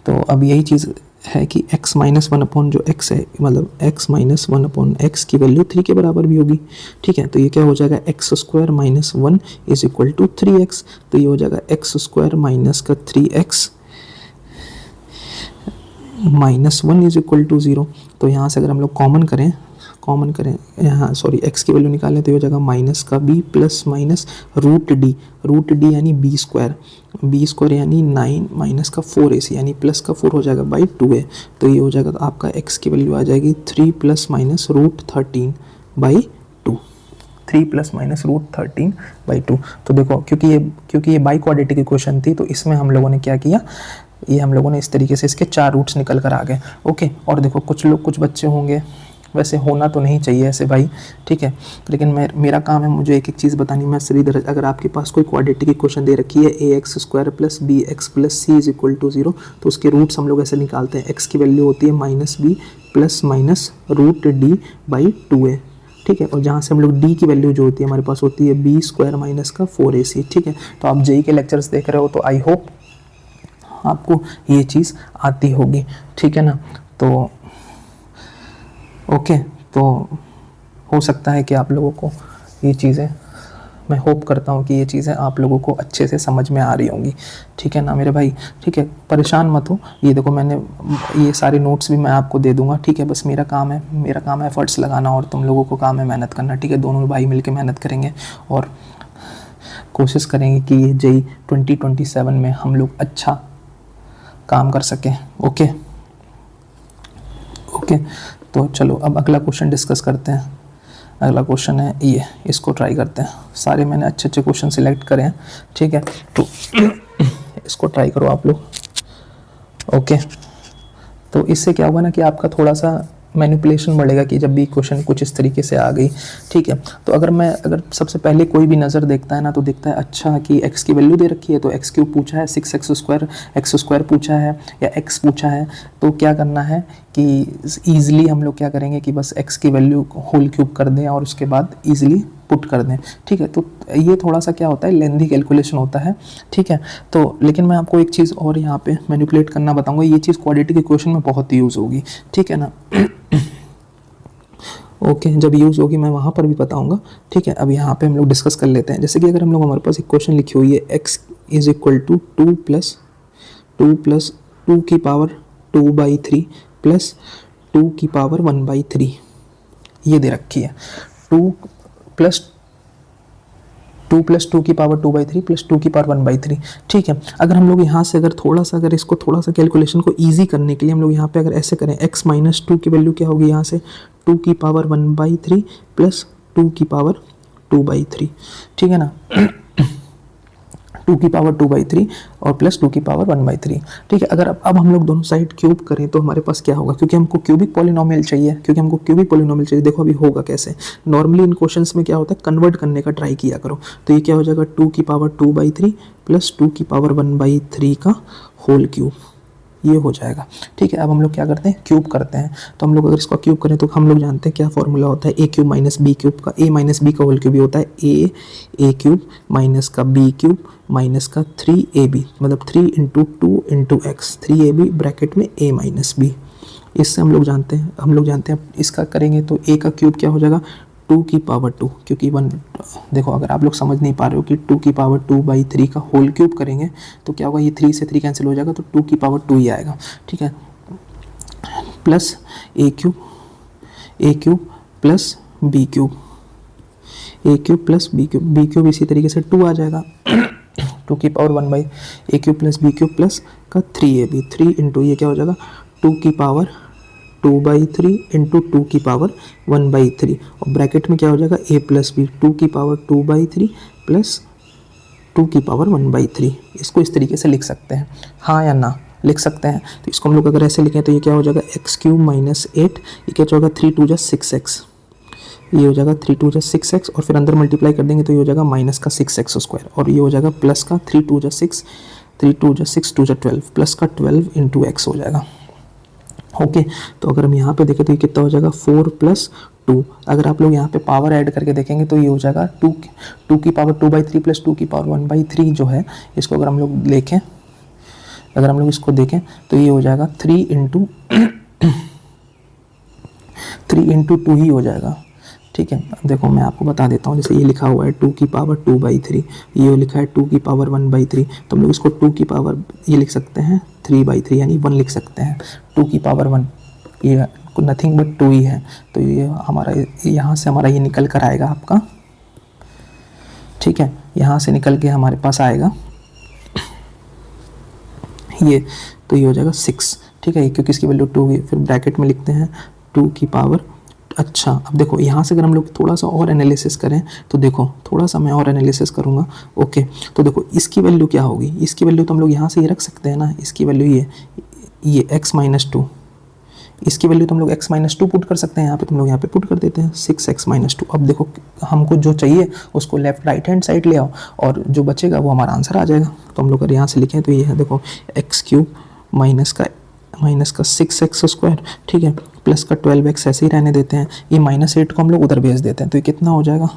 तो अब यही चीज़ है कि x माइनस 1 जो x है, मतलब x माइनस 1/x की वैल्यू 3 के बराबर भी होगी, ठीक है। तो ये क्या हो जाएगा, x square minus 1 is equal to 3x, तो ये हो जाएगा एक्स स्क्वायर माइनस का 3x minus 1 is equal to 0। तो यहाँ से अगर हम लोग कॉमन करें यहाँ, सॉरी, x की वैल्यू निकालें तो ये हो जाएगा माइनस का b plus minus root d यानी b स्क्वायर यानी 9 माइनस का 4ac यानी प्लस का 4 हो जाएगा बाई 2a। तो ये हो जाएगा, तो आपका x की वैल्यू आ जाएगी 3 plus minus root 13 by 2, 3 plus minus root 13 by 2। तो देखो क्योंकि ये बाई क्वाड्रेटिक इक्वेशन थी, तो इसमें हम लोगों ने क्या किया, ये हम लोगों ने इस तरीके से इसके 4 रूट्स निकल कर आ गए, ओके। और देखो कुछ बच्चे होंगे, वैसे होना तो नहीं चाहिए ऐसे भाई, ठीक है, लेकिन मेरा काम है मुझे एक एक चीज़ बतानी। मैं श्रीधर, अगर आपके पास कोई क्वाड्रेटिक इक्वेशन दे रखी है ax square plus bx plus c is equal to 0, तो उसके रूट्स हम लोग ऐसे निकालते हैं। x की वैल्यू होती है minus b plus minus root d by 2a, ठीक है। और जहाँ से हम लोग d की वैल्यू जो होती है हमारे पास होती है b स्क्वायर माइनस का 4ac, ठीक है। तो आप जेई के लेक्चर्स देख रहे हो तो आई होप आपको ये चीज़ आती होगी, ठीक है ना। तो ओके, तो हो सकता है कि आप लोगों को ये चीज़ें, मैं होप करता हूँ कि ये चीज़ें आप लोगों को अच्छे से समझ में आ रही होंगी, ठीक है ना मेरे भाई। ठीक है, परेशान मत हो। ये देखो मैंने ये सारे नोट्स भी मैं आपको दे दूंगा, ठीक है। बस मेरा काम है एफर्ट्स लगाना और तुम लोगों को काम है मेहनत करना, ठीक है। दोनों भाई मिलकर मेहनत करेंगे और कोशिश करेंगे कि ये JEE 2027 में हम लोग अच्छा काम कर सकें। ओके ओके, तो चलो अब अगला क्वेश्चन डिस्कस करते हैं। अगला क्वेश्चन है ये, इसको ट्राई करते हैं। सारे मैंने अच्छे अच्छे क्वेश्चन सिलेक्ट करे हैं, ठीक है, तो इसको ट्राई करो आप लोग। ओके, तो इससे क्या होगा ना कि आपका थोड़ा सा मैनिपुलेशन बढ़ेगा कि जब भी क्वेश्चन कुछ इस तरीके से आ गई, ठीक है। तो अगर सबसे पहले कोई भी नज़र देखता है ना, तो देखता है अच्छा कि x की वैल्यू दे रखी है, तो x क्यूब पूछा है, 6x स्क्वायर पूछा है या x पूछा है, तो क्या करना है कि ईज़िली हम लोग क्या करेंगे कि बस x की वैल्यू होल क्यूब कर दें और उसके बाद ईज़िली पुट कर दें, ठीक है। तो ये थोड़ा सा क्या होता है, लेंथी कैलकुलेशन होता है, ठीक है। तो लेकिन मैं आपको एक चीज़ और यहाँ पे मैनिपुलेट करना बताऊँगा, ये चीज़ क्वाड्रेटिक इक्वेशन में बहुत यूज़ होगी, ठीक है ना। ओके, जब यूज़ होगी मैं वहाँ पर भी बताऊँगा, ठीक है। अब यहाँ पे हम लोग डिस्कस कर लेते हैं। जैसे कि अगर हम लोग, हमारे पास इक्वेशन लिखी हुई है x is equal to 2 plus 2 की पावर 2/3 प्लस 2 की पावर 1/3, ये दे रखी है। 2 प्लस 2 की पावर 2/3 प्लस 2 की पावर 1/3, ठीक है। अगर हम लोग यहाँ से अगर इसको थोड़ा सा कैलकुलेशन को ईजी करने के लिए हम लोग यहाँ पे अगर ऐसे करें, x माइनस 2 की वैल्यू क्या होगी, यहाँ से 2 की पावर 1/3 प्लस 2 की पावर 2/3, ठीक है ना। 2 की पावर 2/3 और प्लस 2 की पावर 1/3, ठीक है। अगर अब हम लोग दोनों साइड क्यूब करें तो हमारे पास क्या होगा, क्योंकि हमको क्यूबिक पॉलिनोमियल चाहिए, देखो अभी होगा कैसे। नॉर्मली इन क्वेश्चंस में क्या होता है, कन्वर्ट करने का ट्राई किया करो। तो ये क्या हो जाएगा, 2 की पावर 2/3 प्लस 2 की पावर 1/3 का होल क्यूब, ये हो जाएगा, ठीक है। अब हम लोग क्या करते हैं, क्यूब करते हैं। तो हम लोग अगर इसको क्यूब करें तो हम लोग जानते हैं क्या फॉर्मूला होता है, a cube minus b cube का, a माइनस बी का होल क्यूब भी होता है a क्यूब माइनस का b क्यूब माइनस का 3ab, मतलब 3 into 2 into x, 3ab bracket में a माइनस बी। इससे हम लोग जानते हैं इसका करेंगे तो a का क्यूब क्या हो जाएगा, 2 की पावर 2, क्योंकि 1, देखो अगर आप लोग समझ नहीं पा रहे हो कि 2 की पावर 2/3 का होल क्यूब करेंगे तो क्या होगा, ये 3 से 3 कैंसिल हो जाएगा, तो 2 की पावर 2 ही आएगा, ठीक है। Plus a cube plus b cube, a cube plus b cube इसी तरीके से 2 आ जाएगा, 2 की power 1/a cube plus b cube plus का 3ab, 3 इंटू ये क्या हो जाएगा, 2 की पावर 2/3 इंटू 2 की पावर 1/3 और ब्रैकेट में क्या हो जाएगा, a प्लस बी, 2 की पावर 2/3 प्लस 2 की पावर 1/3। इसको इस तरीके से लिख सकते हैं, हाँ या ना, लिख सकते हैं। तो इसको हम लोग अगर ऐसे लिखें तो ये क्या हो जाएगा, x क्यूब माइनस 8, ये क्या होगा, 3 2 जा 6x, ये हो जाएगा 3 2 जा 6x और फिर अंदर मल्टीप्लाई कर देंगे तो ये हो जाएगा माइनस का 6x स्क्वायर और ये हो जाएगा प्लस का 3 2 जा 6, 3 2 जा 6 2 जा 12 प्लस का 12 इंटू एक्स हो जाएगा। ओके, तो अगर हम यहाँ पे देखें तो ये कितना हो जाएगा, 4 प्लस 2। अगर आप लोग यहाँ पे पावर ऐड करके देखेंगे तो ये हो जाएगा 2 की पावर 2/3 प्लस 2 की पावर 1/3 जो है, इसको अगर हम लोग देखें, अगर हम लोग इसको देखें तो ये हो जाएगा 3 इंटू 2 ही हो जाएगा, ठीक है। अब देखो मैं आपको बता देता हूँ, जैसे ये लिखा हुआ है 2 की पावर 2/3, ये लिखा है 2 की पावर 1/3, तो हम लोग इसको 2 की पावर ये लिख सकते हैं 3/3 यानी 1 लिख सकते हैं। 2 की पावर 1 ये नथिंग बट 2 ही है, तो ये हमारा यहाँ से हमारा ये निकल कर आएगा आपका, ठीक है, यहाँ से निकल के हमारे पास आएगा ये, तो ये हो जाएगा 6, ठीक है, क्योंकि इसकी वैल्यू 2 है। फिर ब्रैकेट में लिखते हैं 2 की पावर, अच्छा अब देखो यहाँ से अगर हम लोग थोड़ा सा और एनालिसिस करें तो देखो, थोड़ा सा मैं और एनालिसिस करूँगा। ओके, तो देखो इसकी वैल्यू क्या होगी, इसकी वैल्यू तो हम लोग यहाँ से ये रख सकते हैं ना, इसकी वैल्यू ये x माइनस 2, इसकी वैल्यू तो हम लोग x माइनस 2 पुट कर सकते हैं यहाँ पे, तो हम लोग यहाँ पे पुट कर देते हैं 6x माइनस 2। अब देखो हमको जो चाहिए उसको लेफ्ट राइट हैंड साइड ले आओ और जो बचेगा वो हमारा आंसर आ जाएगा। तो हम लोग अगर यहाँ से लिखें तो ये है, देखो x क्यूब माइनस का 6x स्क्वायर, ठीक है, प्लस का 12x ऐसे ही रहने देते हैं, ये -8 को हम लोग उधर भेज देते हैं, तो ये कितना हो जाएगा,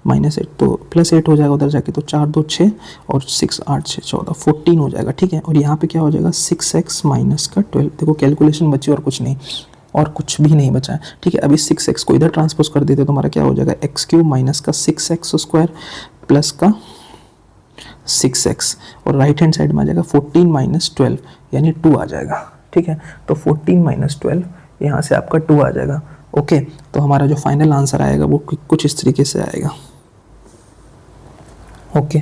-8 तो +8 हो जाएगा उधर जाके, तो 4 2 6 और 6 8 6 14 14 हो जाएगा, ठीक है। और यहाँ पे क्या हो जाएगा 6x माइनस का 12, देखो कैलकुलेशन बची और कुछ नहीं, और कुछ भी नहीं बचा है, ठीक है। अभी 6x को इधर ट्रांसपोज कर देते तो हमारा क्या हो जाएगा, एक्स क्यूब माइनस का 6x स्क्वायर प्लस का 6x, और राइट हैंड साइड में आ जाएगा 14 माइनस 12 यानी 2 आ जाएगा, ठीक है। तो 14 माइनस 12 यहाँ से आपका 2 आ जाएगा। ओके, तो हमारा जो फाइनल आंसर आएगा वो कुछ इस तरीके से आएगा। ओके,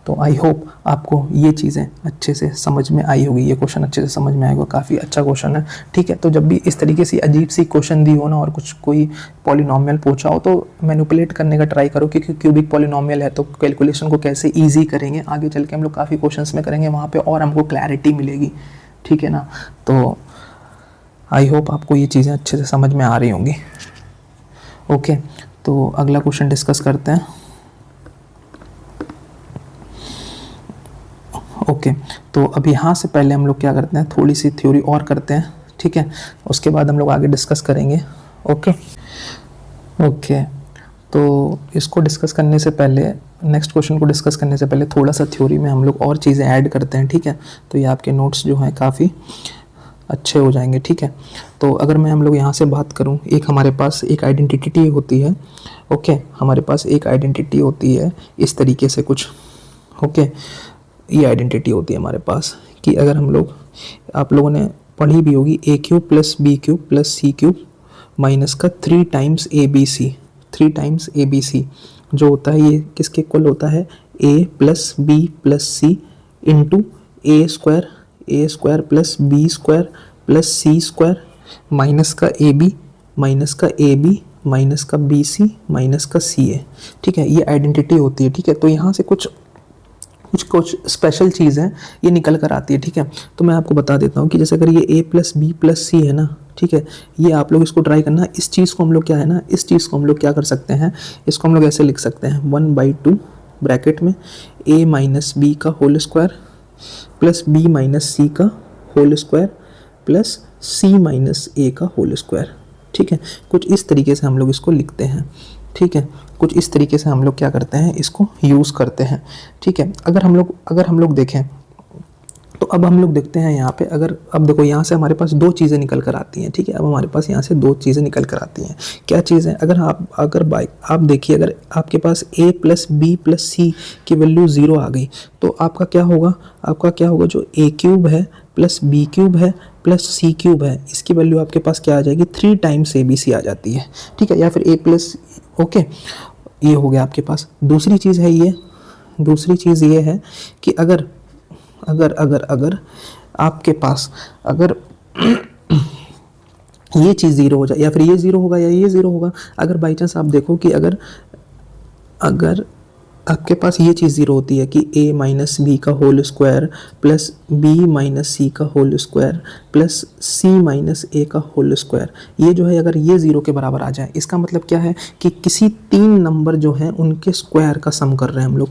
तो आई होप आपको ये चीज़ें अच्छे से समझ में आई होगी, ये क्वेश्चन अच्छे से समझ में आएगा, काफ़ी अच्छा क्वेश्चन है, ठीक है। तो जब भी इस तरीके से अजीब सी क्वेश्चन दी हो ना और कुछ कोई पॉलिनॉमियल पूछा हो तो मैनिपुलेट करने का ट्राई करो, क्योंकि क्यूबिक पॉलिनॉमियल है तो कैलकुलेशन को कैसे ईजी करेंगे आगे चल के हम लोग काफ़ी क्वेश्चन में करेंगे, वहाँ पर और हमको क्लैरिटी मिलेगी, ठीक है ना। तो आई होप आपको ये चीज़ें अच्छे से समझ में आ रही होंगी। ओके, तो अगला क्वेश्चन डिस्कस करते हैं। ओके, तो अब यहाँ से पहले हम लोग क्या करते हैं, थोड़ी सी थ्योरी और करते हैं, ठीक है। उसके बाद हम लोग आगे डिस्कस करेंगे। ओके ओके, तो इसको डिस्कस करने से पहले, नेक्स्ट क्वेश्चन को डिस्कस करने से पहले थोड़ा सा थ्योरी में हम लोग और चीज़ें ऐड करते हैं, ठीक है। तो ये आपके नोट्स जो हैं काफ़ी अच्छे हो जाएंगे, ठीक है। तो अगर मैं हम लोग यहाँ से बात करूँ, एक हमारे पास एक आइडेंटिटी होती है, ओके, हमारे पास एक आइडेंटिटी होती है इस तरीके से कुछ, ओके। ये आइडेंटिटी होती है हमारे पास कि अगर हम लोग, आप लोगों ने पढ़ी भी होगी, A cube plus B cube plus C cube minus का 3 times A B C, 3 times A B C जो होता है ये किसके इक्वल होता है, A plus B plus C into A square plus B square plus C square minus का ए B minus का बी सी माइनस का सी ए, ठीक है। ये आइडेंटिटी होती है, ठीक है। तो यहाँ से कुछ स्पेशल चीज़ है ये निकल कर आती है, ठीक है। तो मैं आपको बता देता हूँ कि जैसे अगर ये ए प्लस बी प्लस सी है ना, ठीक है, ये आप लोग इसको ट्राई करना। इस चीज़ को हम लोग क्या है ना, इस चीज़ को हम लोग क्या कर सकते हैं, इसको हम लोग ऐसे लिख सकते हैं 1/2 ब्रैकेट में ए माइनस बी का whole square plus B minus C का whole square plus C minus A का होल स्क्वायर, ठीक है। कुछ इस तरीके से हम लोग इसको लिखते हैं, ठीक है। कुछ इस तरीके से हम लोग क्या करते हैं, इसको यूज़ करते हैं, ठीक है। अगर हम लोग देखें तो अब हम लोग देखते हैं यहाँ पे, अगर अब देखो यहाँ से हमारे पास 2 चीज़ें निकल कर आती हैं, ठीक है। अब हमारे पास यहाँ से 2 चीज़ें निकल कर आती हैं। क्या चीज़ है, अगर आप देखिए, अगर आपके पास a प्लस बी प्लस सी की वैल्यू 0 आ गई तो आपका क्या होगा, जो a क्यूब है प्लस बी क्यूब है प्लस सी क्यूब है, इसकी वैल्यू आपके पास क्या आ जाएगी, 3 टाइम्स ABC आ जाती है, ठीक है। या फिर a प्लस, ओके, ये हो गया आपके पास। दूसरी चीज़ ये है कि अगर आपके पास अगर ये चीज़ 0 हो जाए, या फिर ये 0 होगा या ये 0 होगा, अगर बाई चांस आप देखो कि अगर आपके पास ये चीज़ 0 होती है कि a माइनस बी का whole square plus b minus C का whole square plus c minus a का होल स्क्वायर, ये जो है अगर ये 0 के बराबर आ जाए, इसका मतलब क्या है कि किसी 3 नंबर जो हैं उनके स्क्वायर का सम कर रहे हैं हम लोग,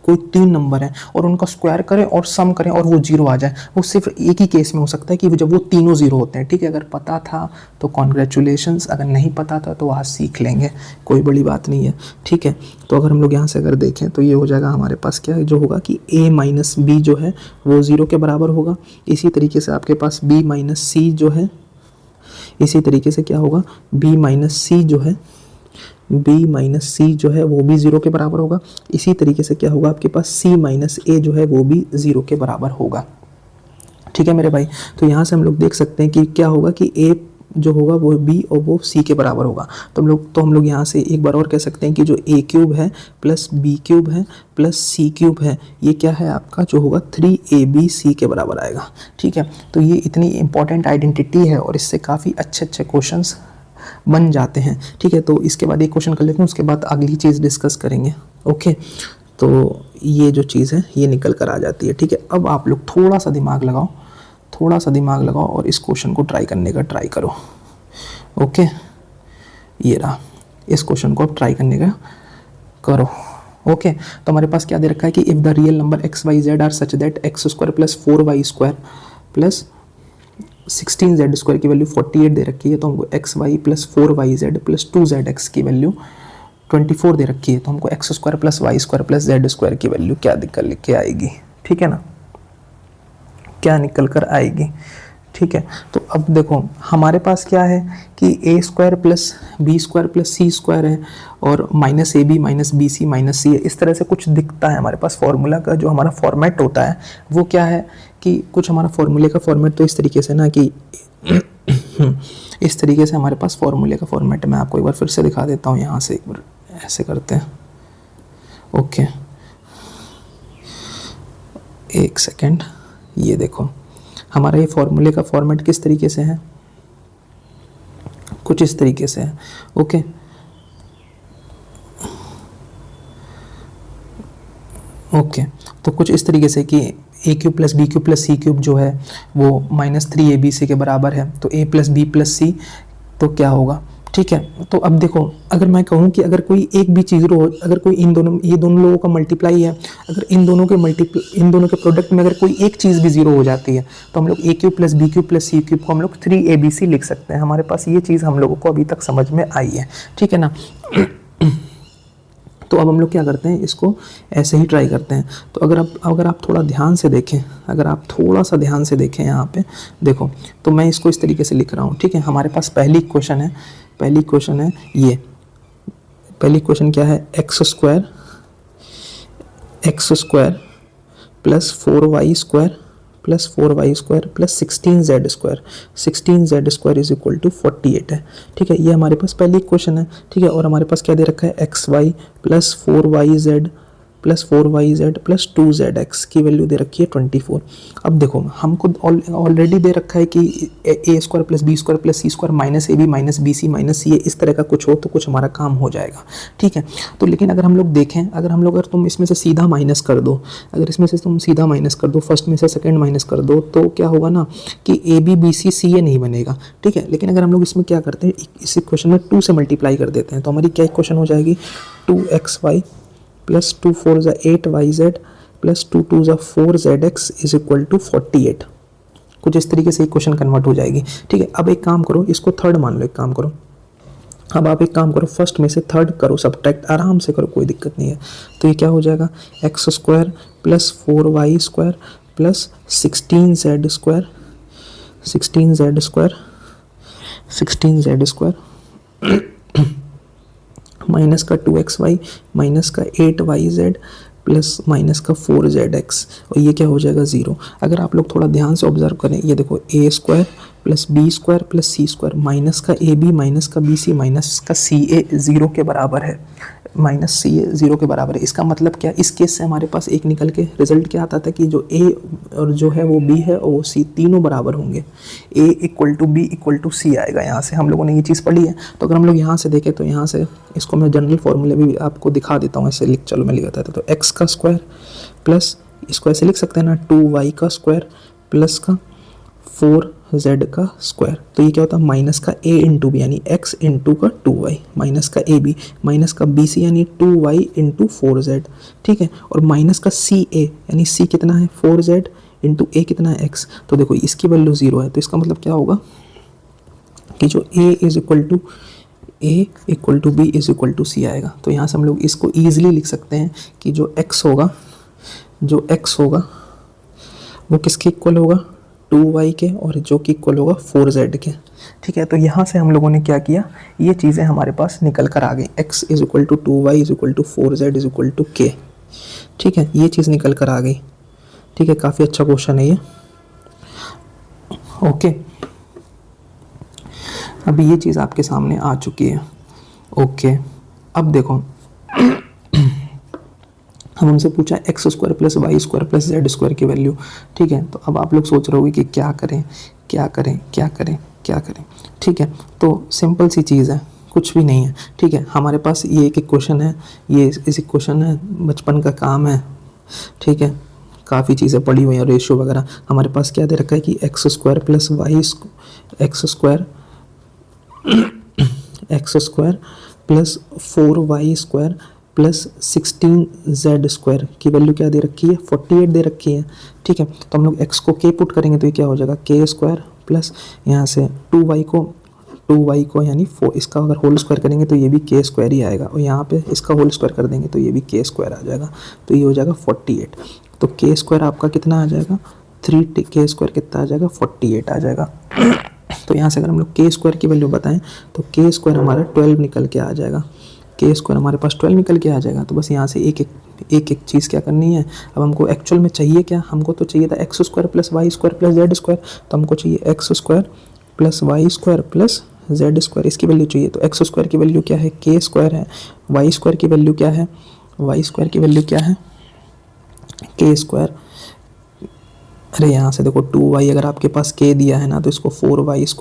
कोई 3 नंबर है और उनका स्क्वायर करें और सम करें और वो 0 आ जाए। वो सिर्फ एक ही केस में हो सकता है कि जब वो तीनों 0 होते हैं, ठीक है। अगर पता था तो कॉन्ग्रेचुलेशंस, अगर नहीं पता था तो आज सीख लेंगे, कोई बड़ी बात नहीं है, ठीक है। तो अगर हम लोग यहाँ से अगर देखें तो ये हो जाएगा हमारे पास क्या है, जो होगा कि a माइनस बी जो है वो 0 के बराबर होगा। इसी तरीके से आपके पास b माइनस सी जो है, इसी तरीके से क्या होगा, b माइनस सी जो है वो भी 0 के बराबर होगा। इसी तरीके से क्या होगा, आपके पास c माइनस ए जो है वो भी 0 के बराबर होगा, ठीक है मेरे भाई। तो यहाँ से हम लोग देख सकते हैं कि क्या होगा कि a जो होगा वो b और वो c के बराबर होगा। तो हम लोग यहाँ से एक बार और कह सकते हैं कि जो a क्यूब है प्लस b क्यूब है प्लस c क्यूब है, ये क्या है आपका, जो होगा 3abc के बराबर आएगा, ठीक है। तो ये इतनी इंपॉर्टेंट आइडेंटिटी है और इससे काफ़ी अच्छे क्वेश्चंस बन जाते हैं, ठीक है। तो इसके बाद एक क्वेश्चन कर लेते हैं, उसके बाद अगली चीज़ डिस्कस करेंगे, ओके। तो ये जो चीज़ है ये निकल कर आ जाती है, ठीक है। अब आप लोग थोड़ा सा दिमाग लगाओ और इस क्वेश्चन को ट्राई करने का ट्राई करो, ओके। ये रहा, इस क्वेश्चन को आप ट्राई करने का करो, ओके। तो हमारे पास क्या दे रखा है कि if the real number x y z are such that x square plus 4y square plus 16z square की वैल्यू 48 दे रखी है, तो हमको x Y plus 4yz plus 2zx की वैल्यू 24 दे रखी है, तो हमको x square plus y square plus z square की वैल्यू क्या निकल के आएगी, ठीक है ना, क्या निकल कर आएगी, ठीक है। तो अब देखो हमारे पास क्या है कि A square plus B square plus C square है और minus A B minus B C minus C है, इस तरह से कुछ दिखता है हमारे पास। फॉर्मूला का जो हमारा फॉर्मेट होता है वो क्या है कि कुछ हमारा फॉर्मूले का फॉर्मेट तो इस तरीके से ना कि इस तरीके से हमारे पास फॉर्मूले का फॉर्मेट है। मैं आपको एक बार फिर से दिखा देता हूँ, यहाँ से एक बार ऐसे करते हैं। ओके, एक सेकेंड, ये देखो हमारा ये फॉर्मूले का फॉर्मेट किस तरीके से है, कुछ इस तरीके से है। ओके, ओके, तो कुछ इस तरीके से कि A cube plus B cube plus C cube जो है वो -3abc के बराबर है। तो a plus B plus C तो क्या होगा, ठीक है। तो अब देखो अगर मैं कहूँ कि अगर कोई एक भी चीज़ हो, अगर कोई इन दोनों, ये दोनों लोगों का मल्टीप्लाई है, अगर इन दोनों के प्रोडक्ट में अगर कोई एक चीज़ भी जीरो हो जाती है तो हम लोग A cube plus B cube plus C cube को हम लोग 3abc लिख सकते हैं। हमारे पास ये चीज़ हम लोगों को अभी तक समझ में आई है, ठीक है ना। तो अब हम लोग क्या करते हैं, इसको ऐसे ही ट्राई करते हैं। तो अगर आप थोड़ा ध्यान से देखें, अगर आप थोड़ा सा ध्यान से देखें यहाँ पे देखो, तो मैं इसको इस तरीके से लिख रहा हूँ, ठीक है। हमारे पास पहली क्वेश्चन है ये, पहली क्वेश्चन क्या है, x square plus 4y square plus 4y square plus 16z square is equal to 48 है, ठीक है। ये हमारे पास पहली क्वेश्चन है, ठीक है। और हमारे पास क्या दे रखा है, xy plus 4yz plus 2zx की वैल्यू दे रखी है 24। अब देखो हमको ऑलरेडी दे रखा है कि A square plus B square plus C square minus A B minus B C minus C, इस तरह का कुछ हो तो कुछ हमारा काम हो जाएगा, ठीक है। तो लेकिन अगर हम लोग देखें, अगर तुम इसमें से सीधा माइनस कर दो, फर्स्ट में से सेकेंड माइनस कर दो, तो क्या होगा ना कि ए बी बी सी सी ए नहीं बनेगा, ठीक है। लेकिन अगर हम लोग इसमें क्या करते हैं, इस इक्वेशन में 2 से मल्टीप्लाई कर देते हैं, तो हमारी क्या इक्वेशन हो जाएगी, 2xy plus 2 4 8yz plus 2 2 4zx is equal to 48। कुछ इस तरीके से इक्वेशन कन्वर्ट हो जाएगी, ठीक है। अब एक काम करो, इसको थर्ड मान लो, एक काम करो, अब आप एक काम करो, फर्स्ट में से थर्ड करो, सब्ट्रैक्ट आराम से करो, कोई दिक्कत नहीं है। तो ये क्या हो जाएगा, x square plus 4y square plus 16z square minus का 2xy माइनस का 8yz प्लस माइनस का 4zx, और ये क्या हो जाएगा 0। अगर आप लोग थोड़ा ध्यान से ऑब्जर्व करें, ये देखो A square plus B square plus C square minus का ए बी माइनस का बी सी माइनस का सी ए 0 के बराबर है, माइनस सी ए 0 के बराबर है। इसका मतलब क्या, इस केस से हमारे पास एक निकल के रिजल्ट क्या आता था कि जो ए और जो है वो बी है और वो सी, तीनों बराबर होंगे, A equal to B equal to C आएगा। यहाँ से हम लोगों ने ये चीज़ पढ़ी है। तो अगर हम लोग यहाँ से देखें तो यहाँ से इसको मैं जनरल फॉर्मूले भी आपको दिखा देता हूँ, ऐसे चलो मैं लिख देता था। तो एक्स का स्क्वायर प्लस, इसको ऐसे लिख सकते हैं ना, 2y का स्क्वायर प्लस का 4z का स्क्वायर। तो ये क्या होता है, माइनस का a इंटू बी यानी x इंटू का 2y माइनस का ए बी माइनस का बी सी यानी 2y इंटू 4z, ठीक है। और माइनस का सी ए यानी c कितना है 4z इंटू a कितना है x। तो देखो इसकी वैल्यू 0 है, तो इसका मतलब क्या होगा कि जो a is equal to b is equal to c आएगा। तो यहाँ से हम लोग इसको ईजिली लिख सकते हैं कि जो x होगा वो किसके इक्वल होगा, 2y के, और जो कि इक्वल होगा 4z के, ठीक है। तो यहाँ से हम लोगों ने क्या किया, ये चीज़ें हमारे पास निकल कर आ गई, x is equal to 2y is equal to 4z is equal to k, ठीक है। ये चीज़ निकल कर आ गई, ठीक है। काफ़ी अच्छा क्वेश्चन है ये, ओके। अभी ये चीज़ आपके सामने आ चुकी है, ओके। अब देखो हम हमसे पूछा x square plus y square plus z square की वैल्यू, ठीक है। तो अब आप लोग सोच रहे होगे कि क्या करें, ठीक है। तो सिंपल सी चीज़ है, कुछ भी नहीं है, ठीक है। हमारे पास ये एक क्वेश्चन है, ये इस क्वेश्चन है, बचपन का काम है, ठीक है। काफ़ी चीज़ें पढ़ी हुई हैं, रेशियो वगैरह। हमारे पास क्या दे रखा है कि x square plus plus 4y square plus 16z square की वैल्यू क्या दे रखी है, 48 दे रखी है, ठीक है। तो हम लोग x को k पुट करेंगे तो ये क्या हो जाएगा, k स्क्वायर प्लस यहाँ से 2y को यानी 4, इसका अगर होल स्क्वायर करेंगे तो ये भी k स्क्वायर ही आएगा, और यहाँ पे इसका होल स्क्वायर कर देंगे तो ये भी k स्क्वायर आ जाएगा, तो ये हो जाएगा 48। तो k स्क्वायर आपका कितना आ जाएगा, 3k² कितना आ जाएगा 48 आ जाएगा। तो यहाँ से अगर हम लोग k² की वैल्यू बताएं तो k² हमारा 12 निकल के आ जाएगा, k² हमारे पास 12 निकल के आ जाएगा। तो बस यहाँ से एक एक चीज़ क्या करनी है, अब हमको एक्चुअल में चाहिए क्या, हमको तो चाहिए था x² + y² + z², तो हमको चाहिए x² + y² + z², इसकी वैल्यू चाहिए। तो x² की वैल्यू क्या है, k² है, y² की वैल्यू क्या है, y² की वैल्यू क्या है, k²। अरे यहाँ से देखो 2y अगर आपके पास k दिया है ना, तो इसको 4y² =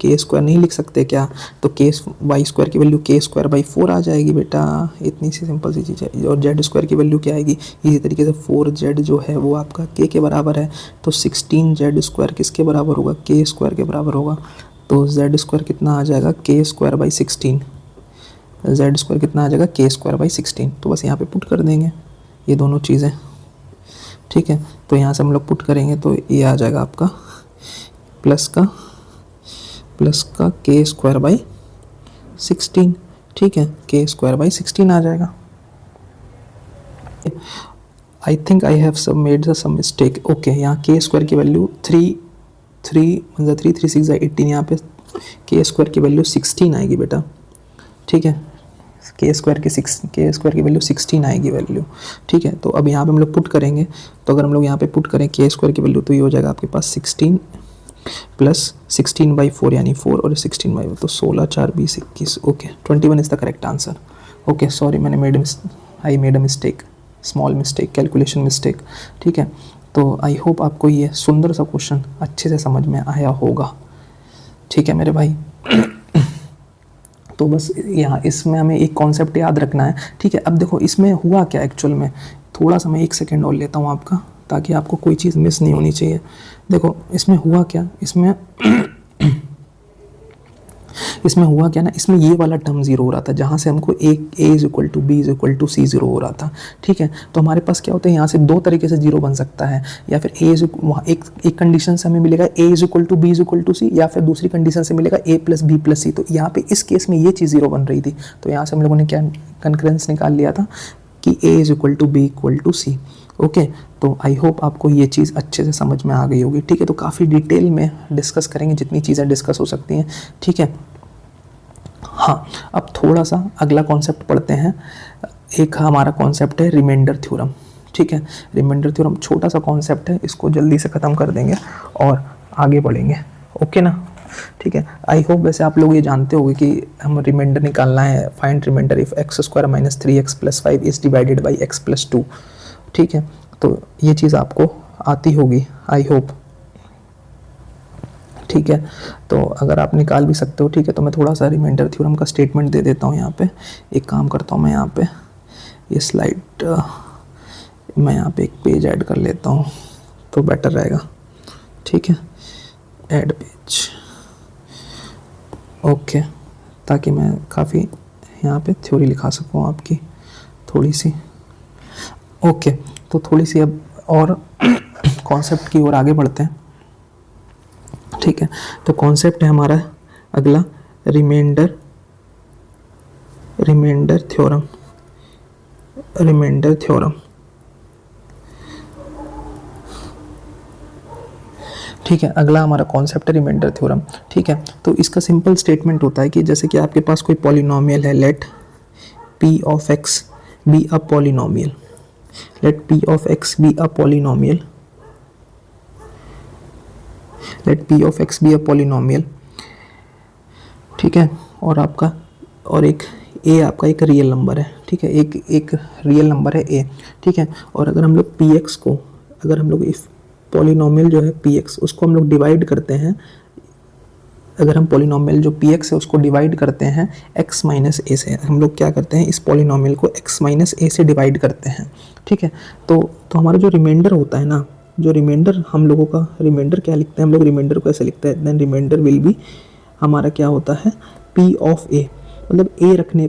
k² नहीं लिख सकते क्या, तो y² की वैल्यू k²/4 आ जाएगी बेटा, इतनी सी सिंपल सी चीज़ है। और z² की वैल्यू क्या आएगी, इसी तरीके से 4z जो है वो आपका k के बराबर है, तो 16z² किसके बराबर होगा, k² के बराबर होगा। तो z² कितना आ जाएगा, k²/16, z² कितना आ जाएगा, k²/16। तो बस यहाँ पे पुट कर देंगे ये दोनों चीज़ें, ठीक है। तो यहाँ से हम लोग पुट करेंगे तो ये आ जाएगा आपका प्लस का k²/16, ठीक है, k²/16 आ जाएगा। I think I have made some mistake. Okay, यहाँ k² की वैल्यू 3 मतलब 3 3 6 18, यहाँ पे k² की वैल्यू 16 आएगी बेटा, ठीक है, k² की वैल्यू 16 आएगी वैल्यू, ठीक है। तो अब यहाँ पे हम लोग पुट करेंगे, तो अगर हम लोग यहाँ पे पुट करें k² की वैल्यू, तो ये हो जाएगा आपके पास 16 + 16/4 यानी 4 और 16/4, तो 16 4 20 21। Okay, 21 is the correct answer. Okay, sorry मैंने I made a mistake, small mistake, calculation mistake, ठीक है। तो आई होप आपको ये सुंदर सा क्वेश्चन अच्छे से समझ में आया होगा, ठीक है मेरे भाई। तो बस यहाँ इसमें हमें एक कॉन्सेप्ट याद रखना है, ठीक है। अब देखो इसमें हुआ क्या एक्चुअल में, थोड़ा सा मैं 1 सेकेंड और लेता हूँ आपका, ताकि आपको कोई चीज़ मिस नहीं होनी चाहिए। देखो इसमें हुआ क्या, इसमें हुआ क्या ना, इसमें ये वाला टर्म 0 हो रहा था, जहाँ से हमको a = b = c 0 हो रहा था, ठीक है। तो हमारे पास क्या होता है, यहाँ से 2 तरीके से 0 बन सकता है, या फिर एक कंडीशन से हमें मिलेगा a = b = c, या फिर दूसरी कंडीशन से मिलेगा a + b + c। तो यहाँ पे इस केस में ये चीज़ 0 बन रही थी, तो यहाँ से हम लोगों ने क्या कंकरेंस निकाल लिया था कि a = b = c। ओके, तो आई होप आपको ये चीज़ अच्छे से समझ में आ गई होगी, ठीक है। तो काफ़ी डिटेल में डिस्कस करेंगे, जितनी चीज़ें डिस्कस हो सकती हैं, ठीक है। हाँ, अब थोड़ा सा अगला कॉन्सेप्ट पढ़ते हैं। एक हमारा कॉन्सेप्ट है रिमाइंडर थ्योरम, ठीक है। रिमाइंडर थ्योरम छोटा सा कॉन्सेप्ट है, इसको जल्दी से ख़त्म कर देंगे और आगे बढ़ेंगे, ओके ना, ठीक है। आई होप वैसे आप लोग ये जानते होंगे कि हम रिमाइंडर निकालना है, find remainder if x² - 3x + 5 इज डिवाइडेड बाई x + 2, ठीक है। तो ये चीज़ आपको आती होगी आई होप, ठीक है। तो अगर आप निकाल भी सकते हो, ठीक है। तो मैं थोड़ा सा रिमाइंडर थ्योरम का स्टेटमेंट दे देता हूँ यहाँ पे। एक काम करता हूँ मैं यहाँ पे ये स्लाइड मैं यहाँ पे एक पेज ऐड कर लेता हूँ तो बेटर रहेगा, ठीक है। ऐड पेज, ओके, ताकि मैं काफ़ी यहाँ पे थ्योरी लिखा सकूँ आपकी थोड़ी सी, ओके। तो थोड़ी सी अब और कॉन्सेप्ट की ओर आगे बढ़ते हैं, ठीक है। तो कॉन्सेप्ट है हमारा अगला रिमाइंडर थ्योरम, ठीक है। अगला हमारा कॉन्सेप्ट है रिमाइंडर थ्योरम, ठीक है। तो इसका सिंपल स्टेटमेंट होता है कि जैसे कि आपके पास कोई पॉलिनोमियल है, late p of x be a polynomial, let p of x be a polynomial, let p of x be a polynomial, ठीक है। और आपका और एक a आपका एक रियल नंबर है, ठीक है, एक रियल नंबर है a, ठीक है। और अगर हम लोग px को, अगर हम लोग इस पॉलिनोमियल जो है px उसको हम लोग डिवाइड करते हैं, अगर हम पॉलिनोमियल जो px है उसको डिवाइड करते हैं x - a से, हम लोग क्या करते हैं इस पॉलिनोमियल को x - a से डिवाइड करते हैं, ठीक है। तो हमारा जो रिमाइंडर होता है ना, जो रिमाइंडर हम लोगों का रिमाइंडर क्या लिखते हैं हम लोग, रिमाइंडर को ऐसे लिखते हैं, देन रिमाइंडर विल बी हमारा क्या होता है p of a, मतलब a रखने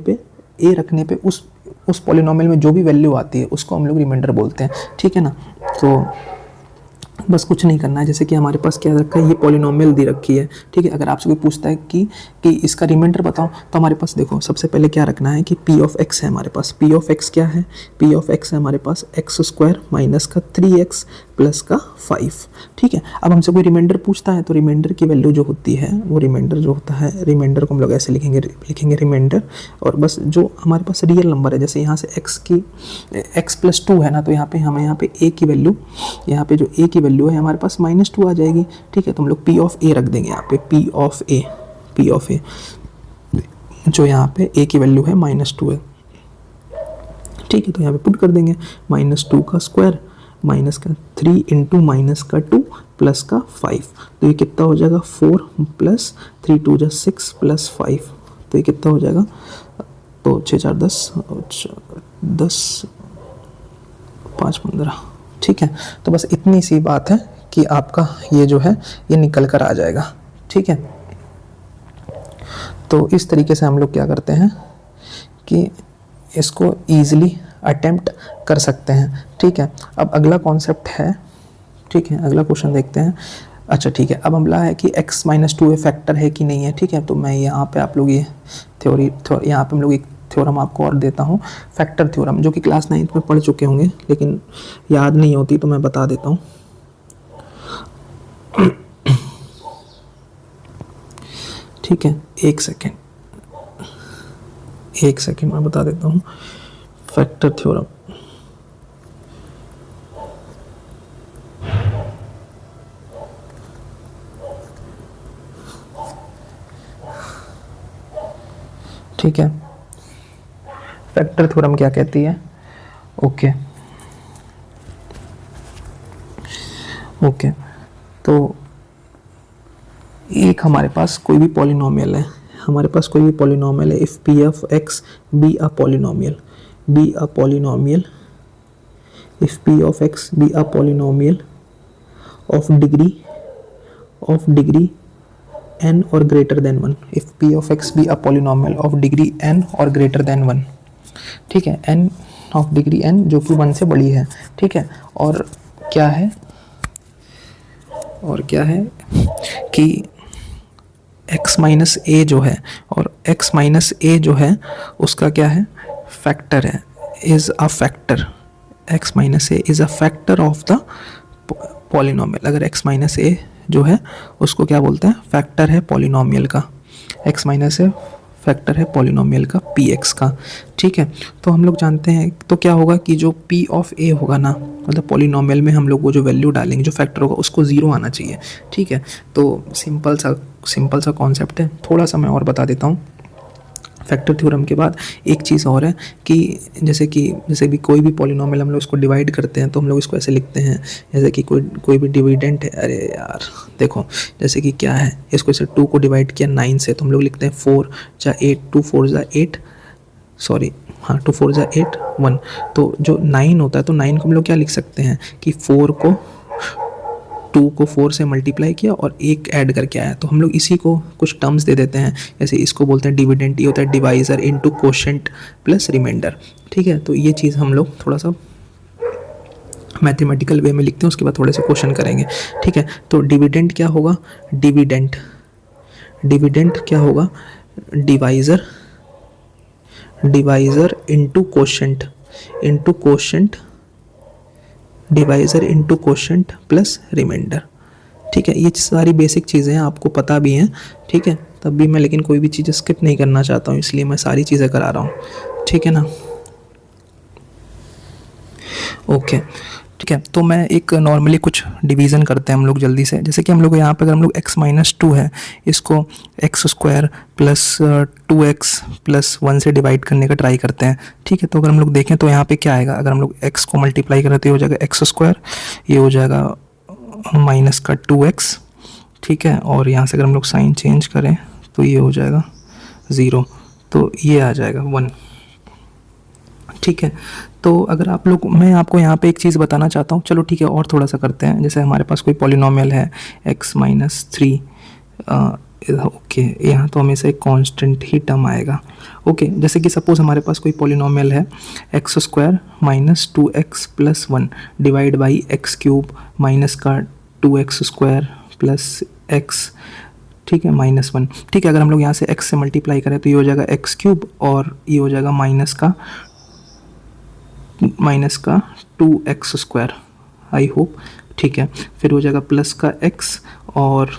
पे उस पॉलिनोमियल में जो भी वैल्यू आती है उसको हम लोग रिमाइंडर बोलते हैं, ठीक है ना। तो बस कुछ नहीं करना है, जैसे कि हमारे पास क्या रखा है, ये पॉलिनोमियल दी रखी है, ठीक है। अगर आपसे कोई पूछता है कि इसका रिमाइंडर बताओ, तो हमारे पास देखो सबसे पहले क्या रखना है कि p of x है हमारे पास, p of x क्या है, p of x है हमारे पास x² - 3x प्लस का 5। ठीक है, अब हमसे कोई रिमाइंडर पूछता है तो रिमाइंडर की वैल्यू जो होती है वो रिमाइंडर जो होता है, रिमाइंडर को हम लोग ऐसे लिखेंगे रिमाइंडर, और बस जो हमारे पास रियल नंबर है, जैसे यहाँ से x+2 है ना, तो यहाँ पे हमें यहाँ पे a की वैल्यू, यहाँ पे जो a की वैल्यू है हमारे पास -2 आ जाएगी। ठीक है, तो हम लोग p ऑफ a रख देंगे यहाँ पे, p ऑफ a जो यहाँ पे a की वैल्यू है -2 है। ठीक है, तो यहाँ पे पुट कर देंगे -2 का स्क्वायर माइनस का 3 इंटू माइनस का 2 प्लस का 5, तो ये कितना हो जाएगा 4 प्लस 3 2 जा 6 प्लस 5, तो ये कितना हो जाएगा, तो 6 4 10 10 5 15। ठीक है, तो बस इतनी सी बात है कि आपका ये जो है ये निकल कर आ जाएगा। ठीक है, तो इस तरीके से हम लोग क्या करते हैं कि इसको ईजिली अटेम्प्ट कर सकते हैं। ठीक है, अब अगला कॉन्सेप्ट है, ठीक है, अगला क्वेश्चन देखते हैं। अच्छा ठीक है, अब हमला है कि x-2 फैक्टर है कि नहीं है। ठीक है, तो मैं यहाँ पे आप लोग ये यहाँ पे हम लोग एक थ्योरम आपको और देता हूँ, फैक्टर थ्योरम, जो कि क्लास 9th में पढ़ चुके होंगे लेकिन याद नहीं होती, तो मैं बता देता हूँ। ठीक है, एक सेकेंड मैं बता देता हूँ फैक्टर थ्योरम। ठीक है, फैक्टर थ्योरम क्या कहती है। ओके, तो एक हमारे पास कोई भी पॉलिनोमियल है, if p of x be a polynomial, if p of x be a polynomial of degree n or greater than 1, if p of x be a polynomial of degree n or greater than 1। ठीक है, n of degree n जो कि 1 से बड़ी है। ठीक है, और क्या है कि x-a जो है, और x-a जो है उसका क्या है, फैक्टर है, is a factor, x-a is a factor of the polynomial. अगर x-a जो है उसको क्या बोलते हैं, फैक्टर है पॉलिनोमियल का, x-a फैक्टर है पॉलिनोमियल का px का। ठीक है, तो हम लोग जानते हैं, तो क्या होगा कि जो p ऑफ a होगा ना, मतलब पॉलिनोमियल में हम लोग वो जो वैल्यू डालेंगे, जो फैक्टर होगा उसको 0 आना चाहिए। ठीक है, तो सिंपल सा कॉन्सेप्ट है। थोड़ा सा मैं और बता देता हूँ। फैक्टर थ्योरम के बाद एक चीज़ और है कि जैसे भी कोई भी पॉलिनोमियल हम लोग उसको डिवाइड करते हैं तो हम लोग इसको ऐसे लिखते हैं, जैसे कि कोई भी डिविडेंट है, अरे यार देखो, जैसे कि क्या है, इसको ऐसे 2 को डिवाइड किया 9 से, तो हम लोग लिखते हैं 4 जा 8, 2 4 जा 8, सॉरी हाँ 2 4 जा 8 1। तो जो 9 होता है, तो 9 को हम लोग क्या लिख सकते हैं कि 2 को 4 से मल्टीप्लाई किया और 1 ऐड करके आया, तो हम लोग इसी को कुछ टर्म्स दे देते हैं, जैसे इसको बोलते हैं डिविडेंट, ये होता है divisor into quotient plus remainder. ठीक है, तो ये चीज़ हम लोग थोड़ा सा मैथमेटिकल वे में लिखते हैं, उसके बाद थोड़े से क्वेश्चन करेंगे। ठीक है, तो डिविडेंट क्या होगा, डिविडेंट क्या होगा, divisor into quotient divisor into quotient plus remainder. ठीक है, ये सारी बेसिक चीज़ें हैं, आपको पता भी हैं। ठीक है, तब भी मैं लेकिन कोई भी चीज़ स्किप नहीं करना चाहता हूँ, इसलिए मैं सारी चीज़ें करा रहा हूँ। ठीक है ना, ओके। ठीक है, तो मैं एक नॉर्मली कुछ डिवीज़न करते हैं हम लोग जल्दी से, जैसे कि हम लोग यहाँ पे अगर हम लोग x-2 है, इसको x² प्लस 2x प्लस 1 से डिवाइड करने का ट्राई करते हैं। ठीक है, तो अगर हम लोग देखें तो यहाँ पे क्या आएगा, अगर हम लोग x को मल्टीप्लाई करें तो ये हो जाएगा x², ये हो जाएगा माइनस का 2x। ठीक है, और यहाँ से अगर हम लोग साइन चेंज करें तो ये हो जाएगा 0, तो ये आ जाएगा 1। ठीक है, तो अगर आप लोग, मैं आपको यहाँ पे एक चीज़ बताना चाहता हूँ, चलो ठीक है और थोड़ा सा करते हैं। जैसे हमारे पास कोई पॉलिनोमियल है x-3, ओके, यहाँ तो हमेशा एक कांस्टेंट ही टर्म आएगा। ओके, जैसे कि सपोज़ हमारे पास कोई पॉलिनोमियल है x² minus 2x plus 1 divide by x³ minus का 2x² प्लस x, ठीक है, -1। ठीक है, अगर हम लोग यहाँ से x से मल्टीप्लाई करें तो ये हो जाएगा x³ और ये हो जाएगा माइनस का 2x²। आई होप ठीक है, फिर हो जाएगा प्लस का x और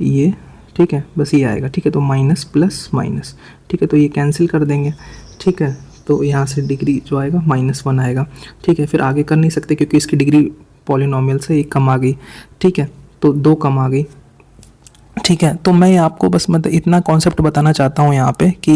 ये, ठीक है, बस ये आएगा, ठीक है, तो माइनस प्लस माइनस, ठीक है, तो ये कैंसिल कर देंगे, ठीक है, तो यहाँ से डिग्री जो आएगा -1 आएगा, ठीक है, फिर आगे कर नहीं सकते क्योंकि इसकी डिग्री पॉलिनोमियल से 1 कम आ गई, ठीक है, तो 2 कम आ गई, ठीक है। तो मैं आपको बस मतलब इतना कॉन्सेप्ट बताना चाहता हूँ यहाँ पे कि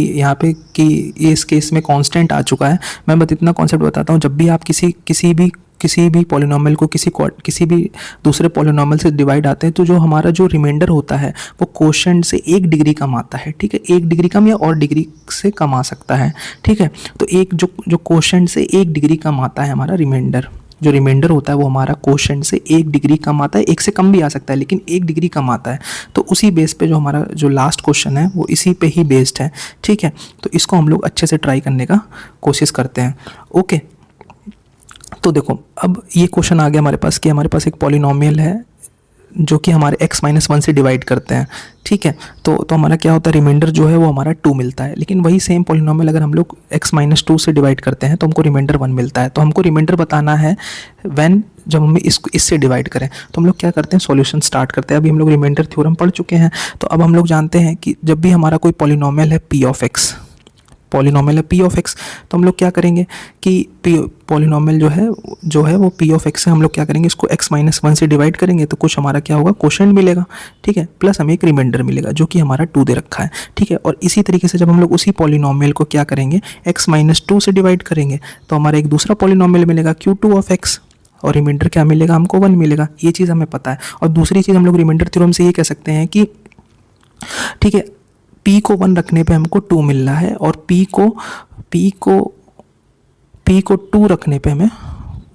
ये इस केस में कांस्टेंट आ चुका है। मैं बस इतना कॉन्सेप्ट बताता हूँ, जब भी आप किसी भी पॉलिनोमियल को किसी भी दूसरे पॉलिनोमियल से डिवाइड आते हैं तो जो हमारा जो रिमाइंडर होता है वो कोशेंट से 1 डिग्री कम आता है, ठीक है, 1 डिग्री कम या और डिग्री से कम आ सकता है, ठीक है। तो एक जो कोशेंट से 1 डिग्री कम आता है हमारा रिमाइंडर, जो रिमाइंडर होता है वो हमारा कोशेंट से 1 डिग्री कम आता है, 1 से कम भी आ सकता है लेकिन 1 डिग्री कम आता है। तो उसी बेस पे जो हमारा जो लास्ट क्वेश्चन है वो इसी पे ही बेस्ड है, ठीक है। तो इसको हम लोग अच्छे से ट्राई करने का कोशिश करते हैं, ओके। तो देखो अब ये क्वेश्चन आ गया हमारे पास कि हमारे पास एक पॉलिनोमियल है जो कि हमारे x-1 से डिवाइड करते हैं, ठीक है। तो हमारा क्या होता है, रिमाइंडर जो है वो हमारा 2 मिलता है, लेकिन वही सेम पॉलिनोमियल अगर हम लोग x-2 से डिवाइड करते हैं तो हमको रिमाइंडर 1 मिलता है। तो हमको रिमाइंडर बताना है जब हम इससे डिवाइड करें तो हम लोग क्या करते हैं, सॉल्यूशन स्टार्ट करते हैं। अभी हम लोग रिमाइंडर थ्योरम पढ़ चुके हैं, तो अब हम लोग जानते हैं कि जब भी हमारा कोई पॉलिनोमियल है p ऑफ x, पॉलिनोमियल है p ऑफ x, तो हम लोग क्या करेंगे कि पॉलिनोमियल जो है वो p ऑफ x से हम लोग क्या करेंगे, इसको x-1 से डिवाइड करेंगे तो कुछ हमारा क्या होगा, कोशेंट मिलेगा, ठीक है, प्लस हमें एक रिमाइंडर मिलेगा जो कि हमारा 2 दे रखा है, ठीक है। और इसी तरीके से जब हम लोग उसी पॉलिनोमियल को क्या करेंगे, x-2 से डिवाइड करेंगे तो हमारा एक दूसरा पॉलिनोमियल मिलेगा q2 ऑफ x, और रिमाइंडर क्या मिलेगा, हमको 1 मिलेगा। ये चीज़ हमें पता है। और दूसरी चीज़ हम लोग रिमाइंडर थ्योरम से ये कह सकते हैं कि, ठीक है, p को 1 रखने पे हमको 2 मिल रहा है और p को 2 रखने पे हमें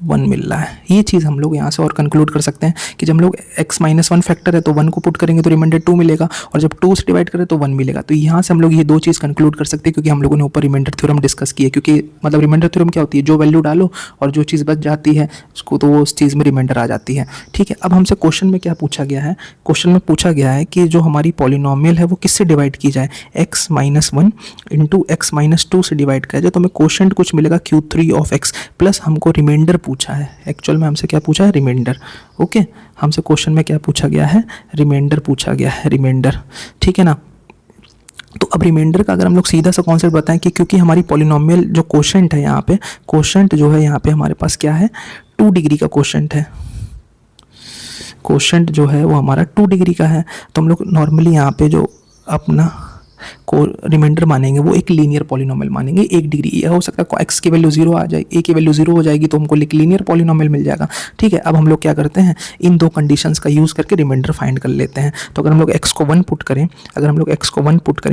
1 मिल रहा है। ये चीज़ हम लोग यहाँ से और कंक्लूड कर सकते हैं कि जब हम लोग x-1 फैक्टर है तो 1 को पुट करेंगे तो रिमाइंडर 2 मिलेगा, और जब 2 से डिवाइड करें तो 1 मिलेगा। तो यहाँ से हम लोग ये 2 चीज़ कंक्लूड कर सकते हैं क्योंकि हम लोगों ने ऊपर रिमाइंडर थ्योरम डिस्कस की है। क्योंकि मतलब रिमाइंडर थ्योरम क्या होती है, जो वैल्यू डालो और जो चीज़ बच जाती है उसको तो वो उस चीज़ में रिमाइंडर आ जाती है, ठीक है। अब हमसे क्वेश्चन में क्या पूछा गया है, क्वेश्चन में पूछा गया है कि जो हमारी पॉलिनोमियल है वो किससे डिवाइड की जाए, x-1 इंटू x-2 से डिवाइड किया जाए। तो हमें क्वेश्चन कुछ मिलेगा q3 ऑफ x, प्लस हमको रिमाइंडर पूछा है। एक्चुअल में हमसे क्या पूछा है, रिमाइंडर, ओके। हमसे क्वेश्चन में क्या पूछा गया है, रिमाइंडर पूछा गया है, रिमाइंडर, ठीक है ना। तो अब रिमाइंडर का अगर हम लोग सीधा सा कॉन्सेप्ट बताएं कि क्योंकि हमारी पॉलिनोमियल जो कोशेंट है यहाँ पे, कोशेंट जो है यहाँ पे हमारे पास क्या है, 2 डिग्री का कोशेंट है, कोशेंट जो है वो हमारा 2 डिग्री का है। तो हम लोग नॉर्मली यहाँ पे जो अपना को रिमाइंडर मानेंगे वो एक लीनियर पॉलिनोमियल मानेंगे, 1 डिग्री। यह हो सकता है x की वैल्यू 0 आ जाए, a की वैल्यू 0 हो जाएगी तो हमको एक लीनियर पॉलिनोमियल मिल जाएगा, ठीक है। अब हम लोग क्या करते हैं, इन 2 कंडीशंस का यूज़ करके रिमाइंडर फाइंड कर लेते हैं। तो अगर हम लोग x को 1 पुट करें,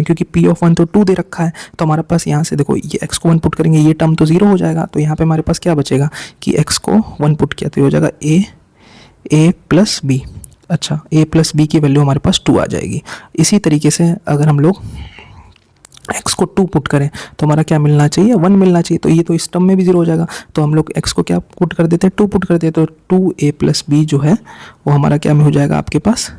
क्योंकि p ऑफ 1 तो 2 दे रखा है, तो हमारे पास यहाँ से देखो ये x को 1 पुट करेंगे, ये टर्म तो 0 हो जाएगा। तो यहाँ पर हमारे पास क्या बचेगा कि x को 1 पुट किया तो ये हो जाएगा a प्लस b। अच्छा, a प्लस b की वैल्यू हमारे पास 2 आ जाएगी। इसी तरीके से अगर हम लोग x को 2 पुट करें तो हमारा क्या मिलना चाहिए, 1 मिलना चाहिए। तो ये तो इस टर्म में भी 0 हो जाएगा। तो हम लोग x को क्या पुट कर देते हैं, 2 पुट कर देते हैं। तो 2a प्लस b जो है वो हमारा क्या में हो जाएगा, आपके पास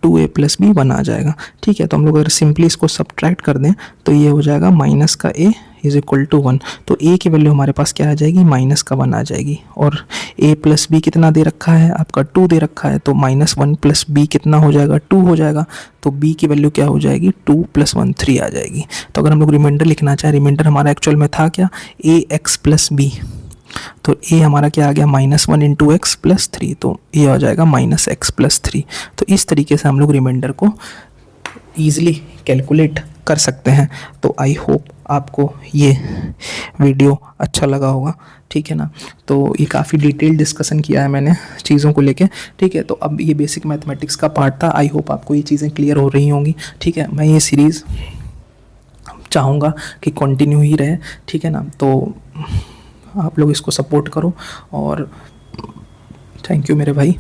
2a प्लस b 1 आ जाएगा, ठीक है। तो हम लोग अगर सिंपली इसको सब्ट्रैक्ट कर दें तो ये हो जाएगा माइनस का a इज इक्वल टू 1। तो a की वैल्यू हमारे पास क्या आ जाएगी, माइनस का 1 आ जाएगी। और a प्लस b कितना दे रखा है, आपका 2 दे रखा है, तो -1 प्लस b कितना हो जाएगा, 2 हो जाएगा। तो b की वैल्यू क्या हो जाएगी, 2 + 1 3 आ जाएगी। तो अगर हम लोग रिमाइंडर लिखना चाहें, रिमाइंडर हमारा एक्चुअल में था क्या, ax प्लस b, तो a हमारा क्या आ गया, -1 इंटू एक्स प्लस 3, तो ये आ जाएगा -x प्लस 3। तो इस तरीके से हम लोग रिमाइंडर को ईजिली कैलकुलेट कर सकते हैं। तो आई होप आपको ये वीडियो अच्छा लगा होगा, ठीक है ना। तो ये काफ़ी डिटेल डिस्कशन किया है मैंने चीज़ों को लेके, ठीक है। तो अब ये बेसिक मैथमेटिक्स का पार्ट था। आई होप आपको ये चीज़ें क्लियर हो रही होंगी, ठीक है। मैं ये सीरीज़ चाहूँगा कि कंटिन्यू ही रहे, ठीक है ना। तो आप लोग इसको सपोर्ट करो और थैंक यू मेरे भाई,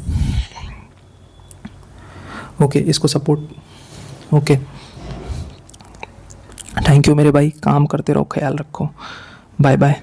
ओके। इसको सपोर्ट, ओके, थैंक यू मेरे भाई। काम करते रहो, ख्याल रखो, बाय बाय।